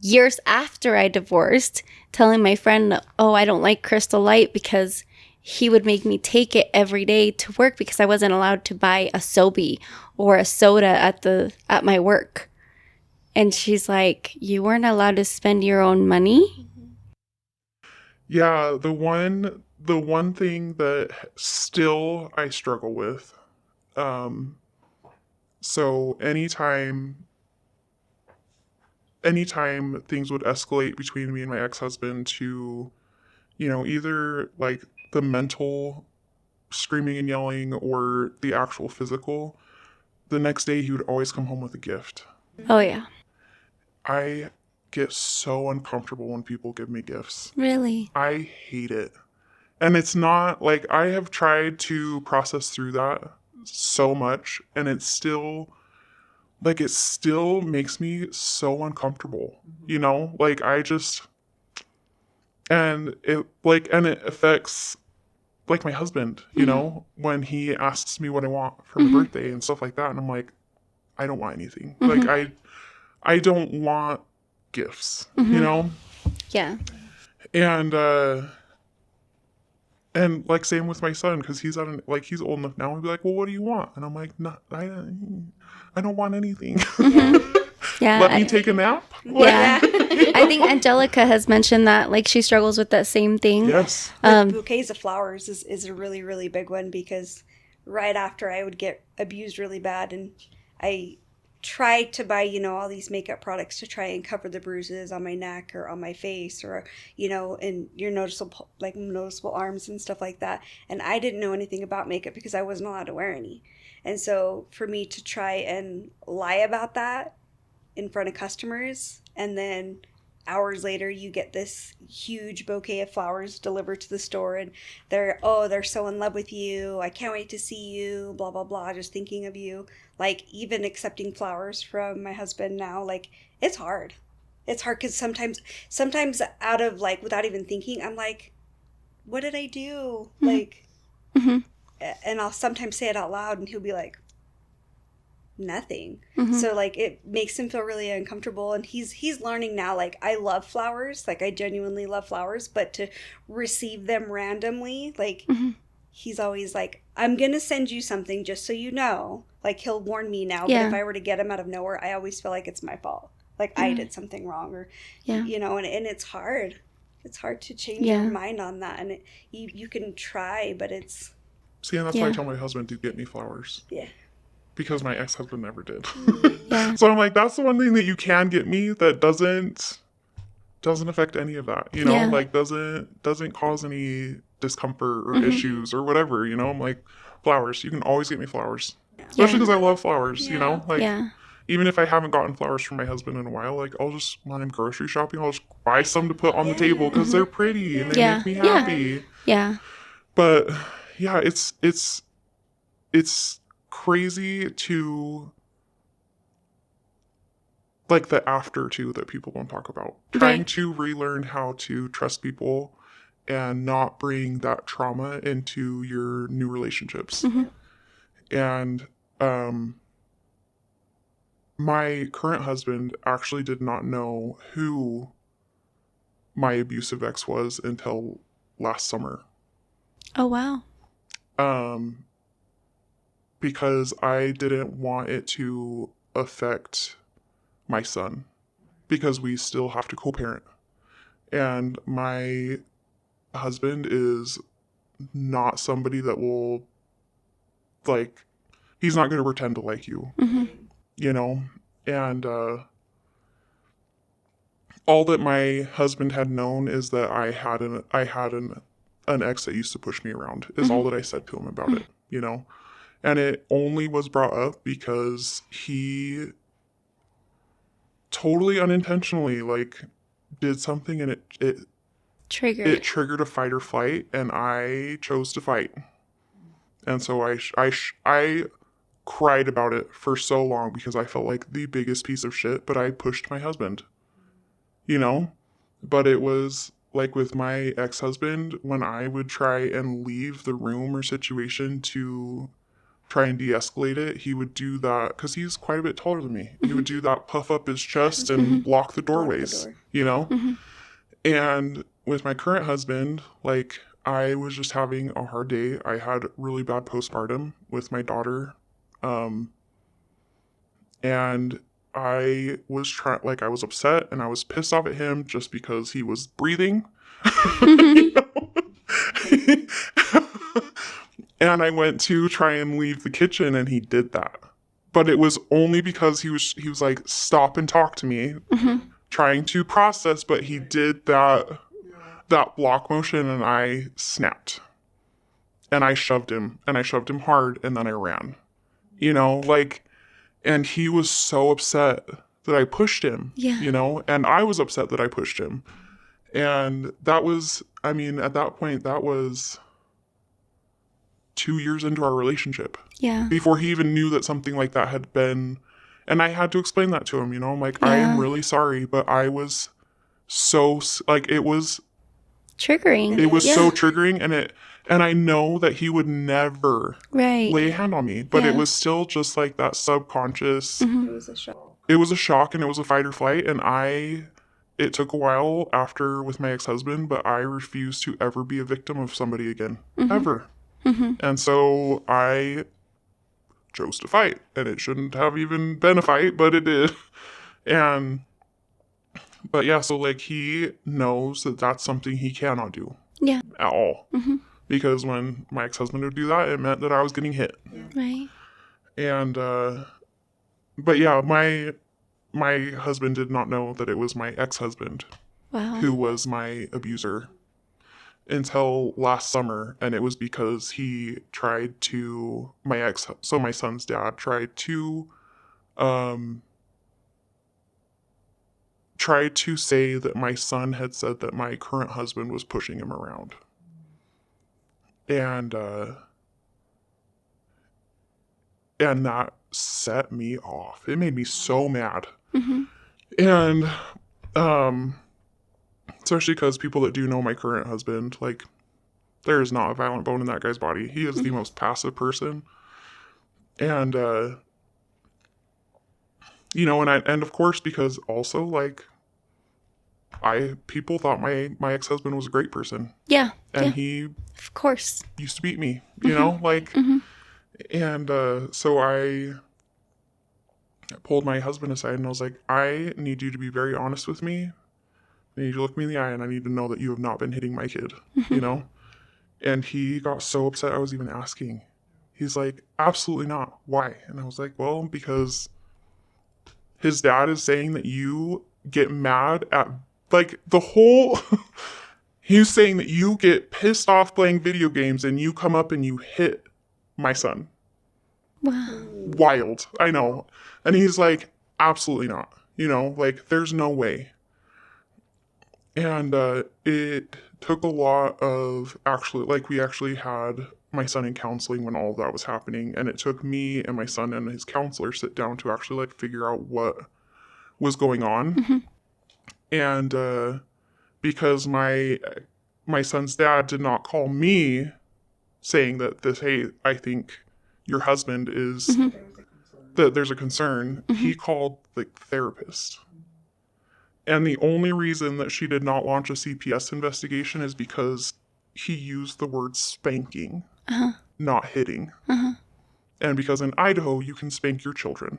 years after I divorced, telling my friend, oh, I don't like Crystal Light because he would make me take it every day to work because I wasn't allowed to buy a Sobe or a soda at my work. And she's like, you weren't allowed to spend your own money?
Yeah, the one thing that still I struggle with, so anytime things would escalate between me and my ex-husband to, you know, either like the mental screaming and yelling or the actual physical, the next day he would always come home with a gift.
Oh, yeah.
I get so uncomfortable when people give me gifts.
Really?
I hate it. And it's not like I have tried to process through that so much, and it's still like it still makes me so uncomfortable. You know? Like I just and it affects like my husband, you know, when he asks me what I want for my birthday and stuff like that, and I'm like, I don't want anything. Like I don't want gifts, you know?
Yeah.
And like same with my son, because he's he's old enough now. He'd be like, "Well, what do you want?" And I'm like, "No, I don't want anything.
Yeah.
Let me take a nap."
Yeah. I think Angelica has mentioned that, like, she struggles with that same thing.
Yes.
Bouquets of flowers is a really, really big one, because right after I would get abused really bad, and I tried to buy, all these makeup products to try and cover the bruises on my neck or on my face, or, and your noticeable arms and stuff like that. And I didn't know anything about makeup because I wasn't allowed to wear any. And so for me to try and lie about that in front of customers, and then hours later you get this huge bouquet of flowers delivered to the store, and they're so in love with you, I can't wait to see you, blah blah blah, just thinking of you. Like, even accepting flowers from my husband now, like, it's hard because sometimes out of, like, without even thinking, I'm like, what did I do? Like, and I'll sometimes say it out loud, and he'll be like, nothing. So, like, it makes him feel really uncomfortable, and he's learning now, like, I love flowers, like, I genuinely love flowers, but to receive them randomly, like, he's always like, I'm gonna send you something just so you know. Like, he'll warn me now, but if I were to get him out of nowhere, I always feel like it's my fault, like I did something wrong, or and it's hard to change your mind on that. And you can try, but it's
and that's why I tell my husband to get me flowers.
Yeah.
Because my ex-husband never did.
Yeah.
So I'm like, that's the one thing that you can get me that doesn't affect any of that, like doesn't cause any discomfort or issues or whatever, I'm like, flowers, you can always get me flowers, especially because I love flowers, even if I haven't gotten flowers from my husband in a while, like, I'll just, when I'm grocery shopping, I'll just buy some to put on the table because they're pretty and they make me happy.
Yeah.
But yeah, it's crazy to, like, the after too that people don't talk about. Trying to relearn how to trust people and not bring that trauma into your new relationships. And my current husband actually did not know who my abusive ex was until last summer.
Oh, wow.
Because I didn't want it to affect my son, because we still have to co-parent. And my husband is not somebody that will, like, he's not going to pretend to like you, and all that my husband had known is that I had an ex that used to push me around, is all that I said to him about it, and it only was brought up because he totally unintentionally, like, did something, and it triggered a fight or flight, and I chose to fight. And so I cried about it for so long because I felt like the biggest piece of shit, but I pushed my husband, But it was like with my ex-husband, when I would try and leave the room or situation to try and de-escalate it, he would do that, because he's quite a bit taller than me. He would do that, puff up his chest and block the doorways, And with my current husband, like, I was just having a hard day. I had really bad postpartum with my daughter. And I was I was upset and I was pissed off at him just because he was breathing. And I went to try and leave the kitchen, and he did that. But it was only because he was like, stop and talk to me, trying to process, but he did that block motion, and I snapped. and I shoved him hard, and then I ran, you know, like, and he was so upset that I pushed him,
Yeah.
you know, and I was upset that I pushed him. And that was, I mean, at that point, that was 2 years into our relationship
Yeah.
before he even knew that something like that had been. And I had to explain that to him, you know, I'm like, I
Yeah.
am really sorry, but I was so, like, it was
Triggering. Yeah.
so triggering, and I know that he would never
Right.
lay a hand on me, but
Yeah.
it was still just like that subconscious.
Mhm.
It was a shock.
It was a shock, and it was a fight or flight, and it took a while after with my ex-husband, but I refused to ever be a victim of somebody again, ever. And so I chose to fight, and it shouldn't have even been a fight, but it did. And but yeah, so like he knows that that's something he cannot do
Yeah.
at all, because when my ex-husband would do that, it meant that I was getting hit.
Right.
And but yeah, my husband did not know that it was my ex-husband
Wow.
who was my abuser until last summer, and it was because he tried to my son's dad tried to say that my son had said that my current husband was pushing him around. And that set me off. It made me so mad. And especially because people that do know my current husband, like, there is not a violent bone in that guy's body. He is the most passive person. And you know, and of course, because also, like, people thought my ex-husband was a great person,
Yeah.
and
Yeah.
he
Of course.
used to beat me, you know, like, and so I pulled my husband aside, and I was like, I need you to be very honest with me. I need you to look me in the eye, and I need to know that you have not been hitting my kid, you know? And he got so upset I was even asking. He's like, absolutely not. Why? And I was like, well, because his dad is saying that you get mad at, like, the whole... He's saying that you get pissed off playing video games and you come up and you hit my son.
Wow.
Wild, I know. And he's like, absolutely not. You know, like, there's no way. And it took a lot of we actually had my son in counseling when all of that was happening. And it took me and my son and his counselor sit down to actually, like, figure out what was going on. And because my son's dad did not call me saying that hey, I think your husband is, that there's a concern, he called the therapist. And the only reason that she did not launch a CPS investigation is because he used the word spanking, not hitting. And because in Idaho, you can spank your children.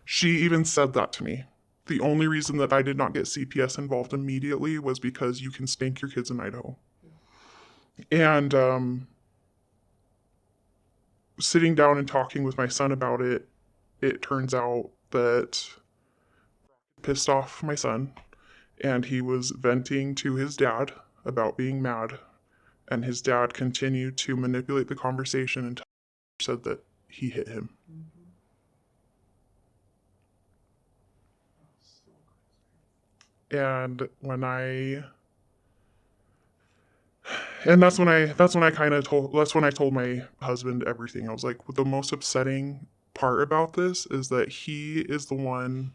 She even said that to me. The only reason that I did not get CPS involved immediately was because you can spank your kids in Idaho. And sitting down and talking with my son about it, it turns out that pissed off my son, and he was venting to his dad about being mad, and his dad continued to manipulate the conversation until he said that he hit him. And that's when I told my husband everything. I was like, the most upsetting part about this is that he is the one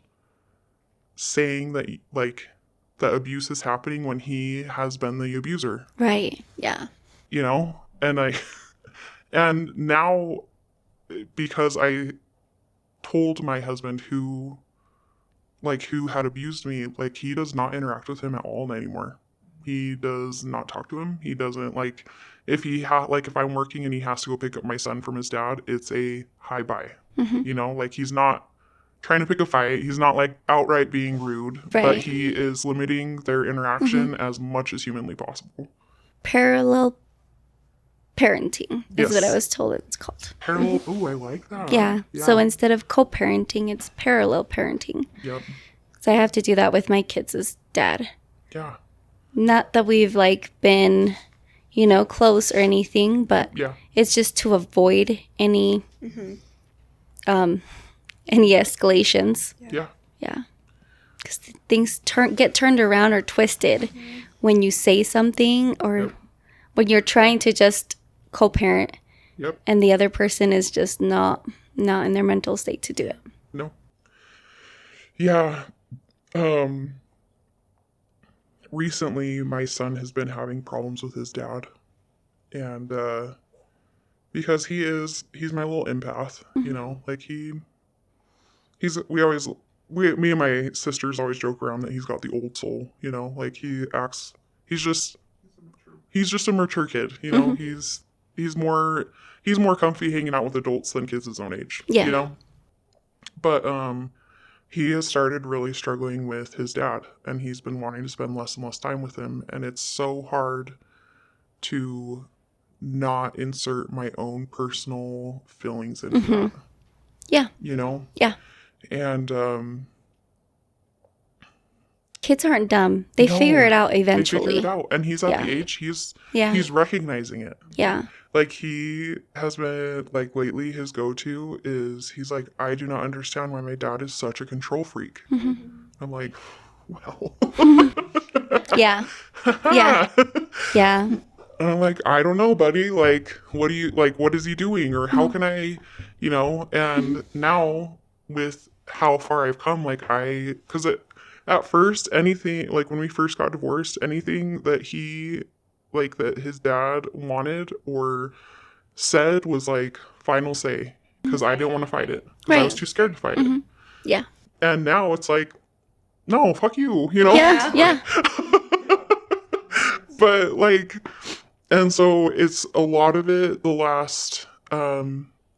saying that, like, that abuse is happening when he has been the abuser.
Right. Yeah.
You know? And now, because I told my husband who had abused me, like, he does not interact with him at all anymore. He does not talk to him. He doesn't, like, if I'm working and he has to go pick up my son from his dad, it's a hi bye. You know, like, he's not trying to pick a fight. He's not, like, outright being rude, but
Right.
he is limiting their interaction as much as humanly possible.
Parallel parenting is
Yes.
what I was told it's called.
Parallel. Oh, I like that.
Yeah. So instead of co-parenting, it's parallel parenting.
Yep.
So I have to do that with my kids' dad.
Yeah.
Not that we've, like, been, close or anything, but
Yeah.
it's just to avoid any escalations.
Yeah.
Yeah. Because things get turned around or twisted when you say something or
Yep.
when you're trying to just co-parent
Yep.
and the other person is just not in their mental state to do it.
No. Yeah. Recently my son has been having problems with his dad. And because he's my little empath, like me and my sisters always joke around that he's got the old soul, like he's just a mature kid, he's more comfy hanging out with adults than kids his own age,
Yeah.
But he has started really struggling with his dad, and he's been wanting to spend less and less time with him, and it's so hard to not insert my own personal feelings into that.
Yeah. Yeah.
And
Kids aren't dumb. They figure it out
they
eventually.
figure it out, and he's at
Yeah.
the age he's recognizing it.
Yeah.
Like, he has been, like, lately his go-to is, he's like, I do not understand why my dad is such a control freak. I'm like, well.
Yeah. Yeah. Yeah.
And I'm like, I don't know, buddy. Like, what is he doing? Or how can I, and now with how far I've come, like, because at first, anything, like, when we first got divorced, anything that that his dad wanted or said was like final say, because I didn't want to fight it, because I was too scared to fight it.
Yeah.
And now it's like, no, fuck you,
Yeah. Yeah.
But like, and so it's a lot of it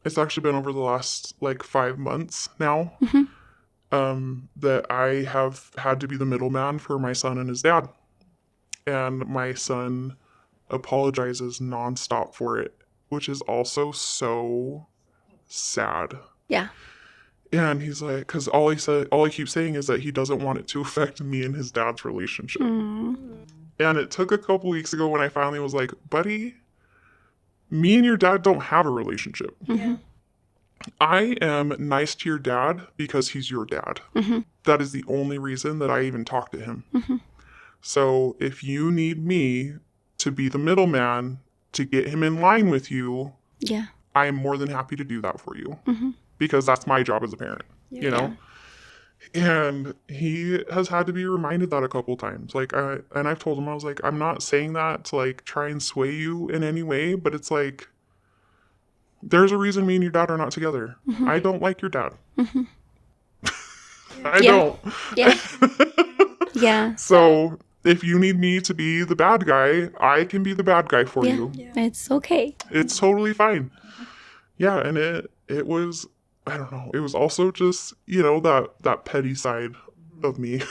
it's actually been over the last like 5 months now, that I have had to be the middleman for my son and his dad. And my son apologizes nonstop for it, which is also so sad.
Yeah.
And he's like, because all he keeps saying is that he doesn't want it to affect me and his dad's relationship. And it took a couple weeks ago when I finally was like, buddy, me and your dad don't have a relationship. I am nice to your dad because he's your dad. That is the only reason that I even talk to him. So if you need me to be the middleman to get him in line with you, I am more than happy to do that for you. Because that's my job as a parent, And he has had to be reminded that a couple times. Like, and I've told him, I was like, I'm not saying that to like try and sway you in any way, but it's like, there's a reason me and your dad are not together. I don't like your dad. I don't.
Yeah. Yeah.
So if you need me to be the bad guy, I can be the bad guy for you.
It's okay.
It's totally fine. Yeah, and it was, I don't know, it was also just, that petty side of me.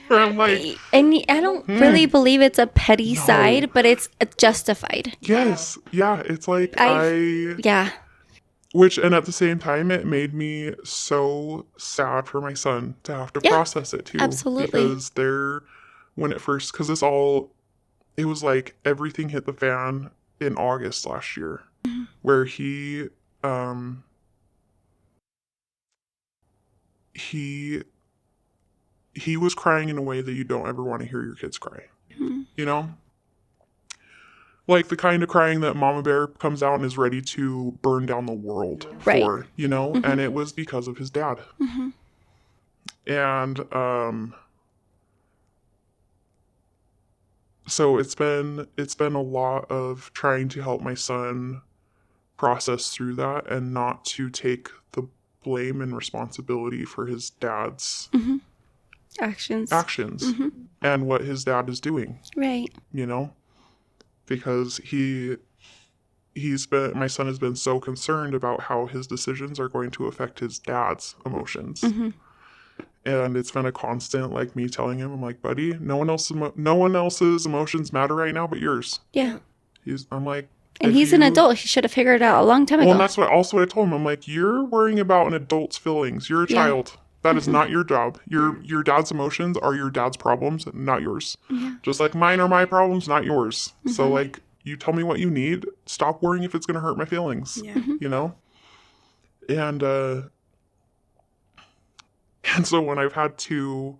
Where I'm like,
and I don't really believe it's a petty side, but it's justified.
Yes. Yeah, it's like
Yeah.
Which, and at the same time, it made me so sad for my son to have to process it too.
Absolutely.
Because because it was like everything hit the fan in August last year, where he was crying in a way that you don't ever want to hear your kids cry. Like the kind of crying that Mama Bear comes out and is ready to burn down the world for, and it was because of his dad. And so it's been a lot of trying to help my son process through that and not to take the blame and responsibility for his dad's
actions
and what his dad is doing.
Right.
Because my son has been so concerned about how his decisions are going to affect his dad's emotions. And it's been a constant, like, me telling him, I'm like, buddy, no one else's emotions matter right now but yours.
Yeah.
I'm like,
and he's an adult. He should have figured it out a long time ago.
Well, and that's what I told him. I'm like, you're worrying about an adult's feelings. You're a child. That is not your job. Your dad's emotions are your dad's problems, not yours. Just like mine are my problems, not yours. So, like, you tell me what you need. Stop worrying if it's going to hurt my feelings.
Yeah.
You know? And so when I've had to,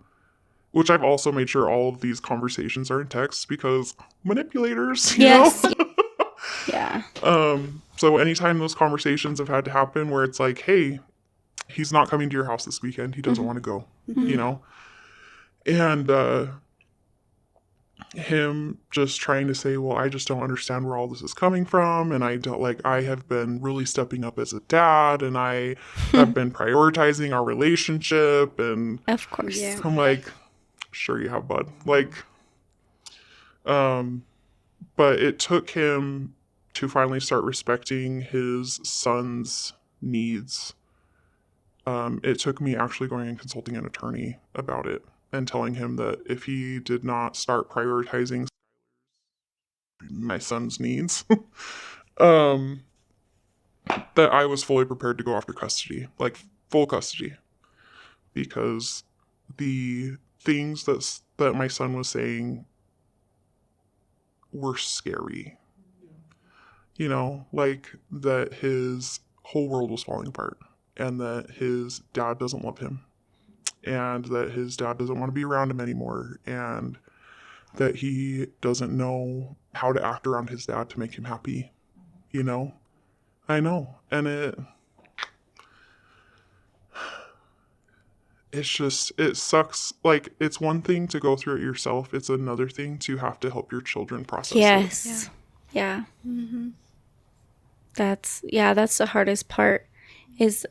which I've also made sure all of these conversations are in text because manipulators, you
Yes.
know?
Yeah.
So anytime those conversations have had to happen where it's like, hey, he's not coming to your house this weekend. He doesn't want to go, you know? And him just trying to say, well, I just don't understand where all this is coming from. And I have been really stepping up as a dad and I have been prioritizing our relationship. And
Of course.
Yeah.
I'm like, sure you have, bud. Like, but it took him to finally start respecting his son's needs. It took me actually going and consulting an attorney about it and telling him that if he did not start prioritizing my son's needs, that I was fully prepared to go after custody, like full custody, because the things that my son was saying were scary. You know, like that his whole world was falling apart and that his dad doesn't love him and that his dad doesn't want to be around him anymore and that he doesn't know how to act around his dad to make him happy. You know? I know. And it sucks. Like, it's one thing to go through it yourself. It's another thing to have to help your children process it.
Yes. Yeah. That's the hardest part is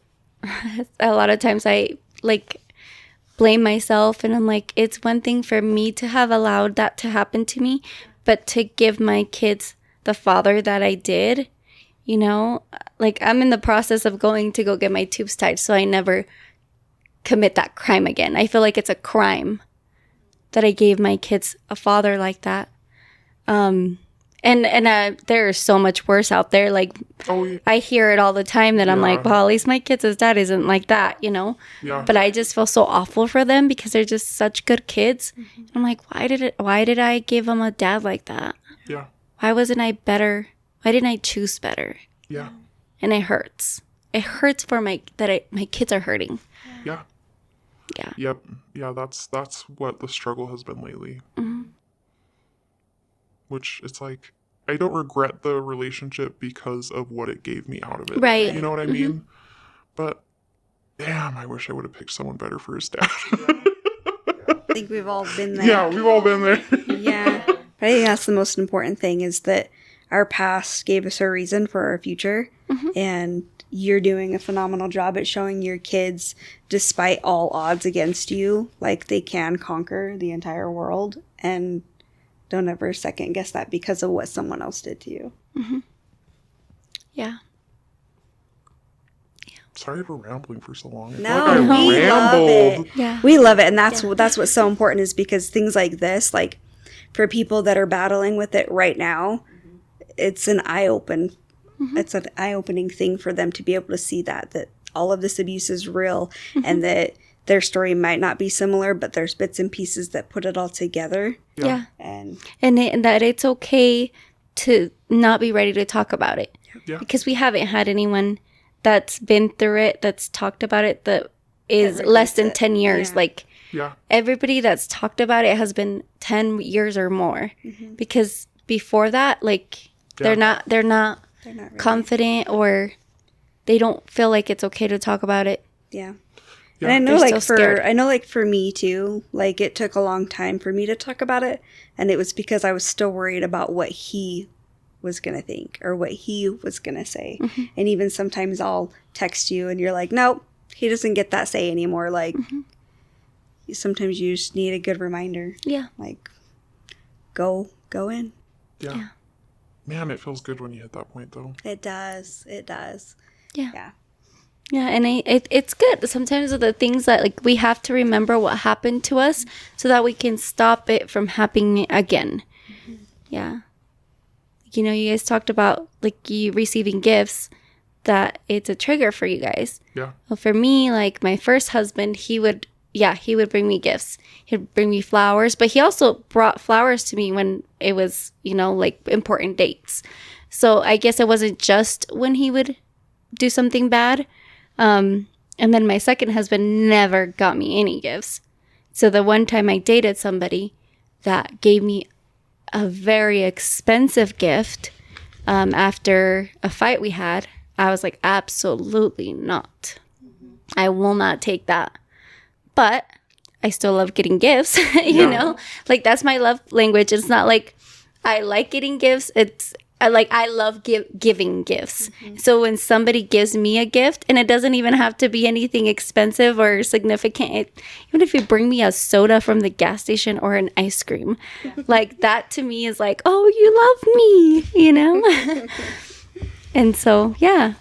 a lot of times I like blame myself and I'm like, it's one thing for me to have allowed that to happen to me, but to give my kids the father that I did, you know, like I'm in the process of going to go get my tubes tied so I never commit that crime again. I feel like it's a crime that I gave my kids a father like that. And there's so much worse out there. Like,
Oh, yeah.
I hear it all the time that I'm
Yeah.
like, well, at least my kid's dad isn't like that, you know?
Yeah.
But I just feel so awful for them because they're just such good kids. I'm like, why did I give them a dad like that?
Yeah.
Why wasn't I better? Why didn't I choose better?
Yeah.
And it hurts. It hurts for my kids are hurting.
Yeah.
Yeah.
Yep. Yeah, that's what the struggle has been lately. Which it's like, I don't regret the relationship because of what it gave me out of it.
Right.
You know what I mean? But damn, I wish I would have picked someone better for his dad.
I think we've all been there.
Yeah, we've all been there.
Yeah. But I think that's the most important thing is that our past gave us a reason for our future. And you're doing a phenomenal job at showing your kids, despite all odds against you, like they can conquer the entire world. And don't ever second guess that because of what someone else did to you.
Yeah.
Sorry for rambling for so long. I feel
No,
like I
we love
rambled.
it.
Yeah.
We love it. And that's what's so important is because things like this, like for people that are battling with it right now, it's an it's an eye-opening thing for them to be able to see that all of this abuse is real and that their story might not be similar, but there's bits and pieces that put it all together.
Yeah.
And
And that it's okay to not be ready to talk about it.
Yeah.
Because we haven't had anyone that's been through it, that's talked about it, that is
That
less than
relates it.
10 years.
Yeah.
Like,
Yeah.
everybody that's talked about it has been 10 years or more. Because before that, like, they're not
they're not ready.
confident or they don't feel like it's okay to talk about it.
Yeah.
Yeah.
And I know
They're still scared.
for me too, like it took a long time for me to talk about it. And it was because I was still worried about what he was going to think or what he was going to say. And even sometimes I'll text you and you're like, nope, he doesn't get that say anymore. Like sometimes you just need a good reminder.
Yeah.
Like go in.
Yeah. Man, it feels good when you hit that point though.
It does. It does.
Yeah.
Yeah.
Yeah, and it's good. Sometimes the things that, like, we have to remember what happened to us so that we can stop it from happening again. Yeah. You know, you guys talked about, like, you receiving gifts, that it's a trigger for you guys.
Yeah.
Well, for me, like, my first husband, he would yeah, he would bring me gifts. He'd bring me flowers, but he also brought flowers to me when it was, like important dates. So I guess it wasn't just when he would do something bad. And then my second husband never got me any gifts. So the one time I dated somebody that gave me a very expensive gift after a fight we had, I was like, absolutely not. I will not take that. But I still love getting gifts, you know? Like, that's my love language. It's not like I like getting gifts. It's I love giving gifts. So when somebody gives me a gift, and it doesn't even have to be anything expensive or significant, even if you bring me a soda from the gas station or an ice cream, like that to me is like, oh, you love me, And so, yeah,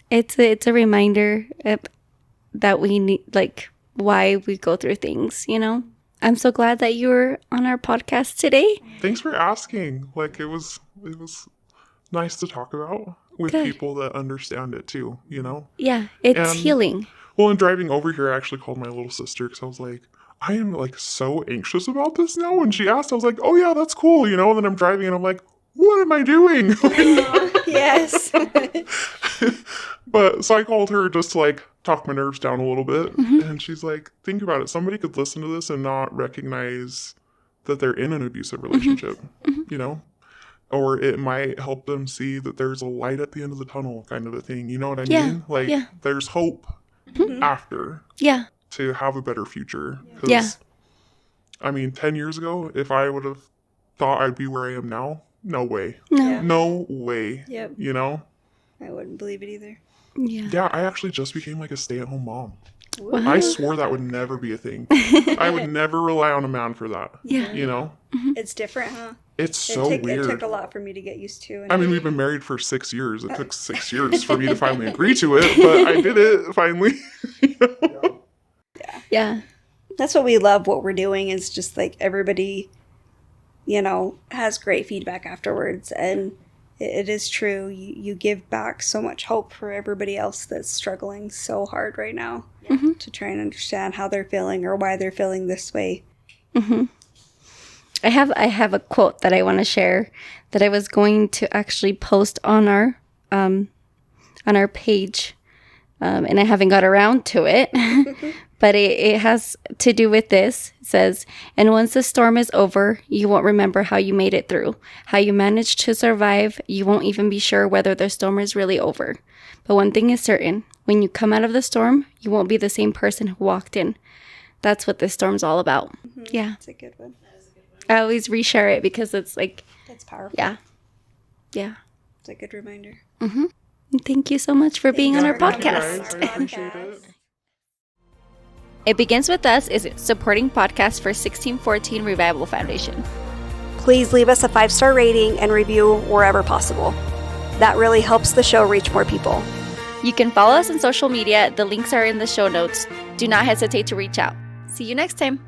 it's a reminder that we need, like, why we go through things, I'm so glad that you were on our podcast today.
Thanks for asking. Like, it was nice to talk about with
Good.
people that understand it too,
Yeah, it's
And-
healing.
Well, in driving over here, I actually called my little sister because I was like, I am like so anxious about this now. And she asked, I was like, oh yeah, that's cool, And then I'm driving and I'm like, what am I doing?
Yes.
But so I called her just to like talk my nerves down a little bit. And she's like, think about it. Somebody could listen to this and not recognize that they're in an abusive relationship, Or it might help them see that there's a light at the end of the tunnel, kind of a thing. You know what I mean? Like, there's hope after to have a better future. 'Cause, I mean, 10 years ago, if I would have thought I'd be where I am now, no way.
No.
No way.
Yep. I wouldn't believe it either.
Yeah, I actually just became like a stay-at-home mom.
Wow.
I swore that would never be a thing. I would never rely on a man for that.
Yeah.
It's different, huh?
It's so
It
weird.
took a lot for me to get used to. And
I mean, we've been married for 6 years. It took 6 years for me to finally agree to it, but I did it finally.
Yeah.
that's what we love. What we're doing is just like everybody, has great feedback afterwards, and it is true. You give back so much hope for everybody else that's struggling so hard right now to try and understand how they're feeling or why they're feeling this way.
I have a quote that I want to share that I was going to actually post on our page, and I haven't got around to it. But it has to do with this. It says, and once the storm is over, you won't remember how you made it through, how you managed to survive. You won't even be sure whether the storm is really over. But one thing is certain, when you come out of the storm, you won't be the same person who walked in. That's what this storm's all about. Yeah.
It's a good one.
I always reshare it because it's like,
That's powerful.
yeah. Yeah.
It's a good reminder.
Thank you so much for being on our
Thank you,
podcast.
I appreciate it.
It Begins With Us is supporting podcasts for 1614 Revival Foundation.
Please leave us a 5-star rating and review wherever possible. That really helps the show reach more people.
You can follow us on social media. The links are in the show notes. Do not hesitate to reach out. See you next time.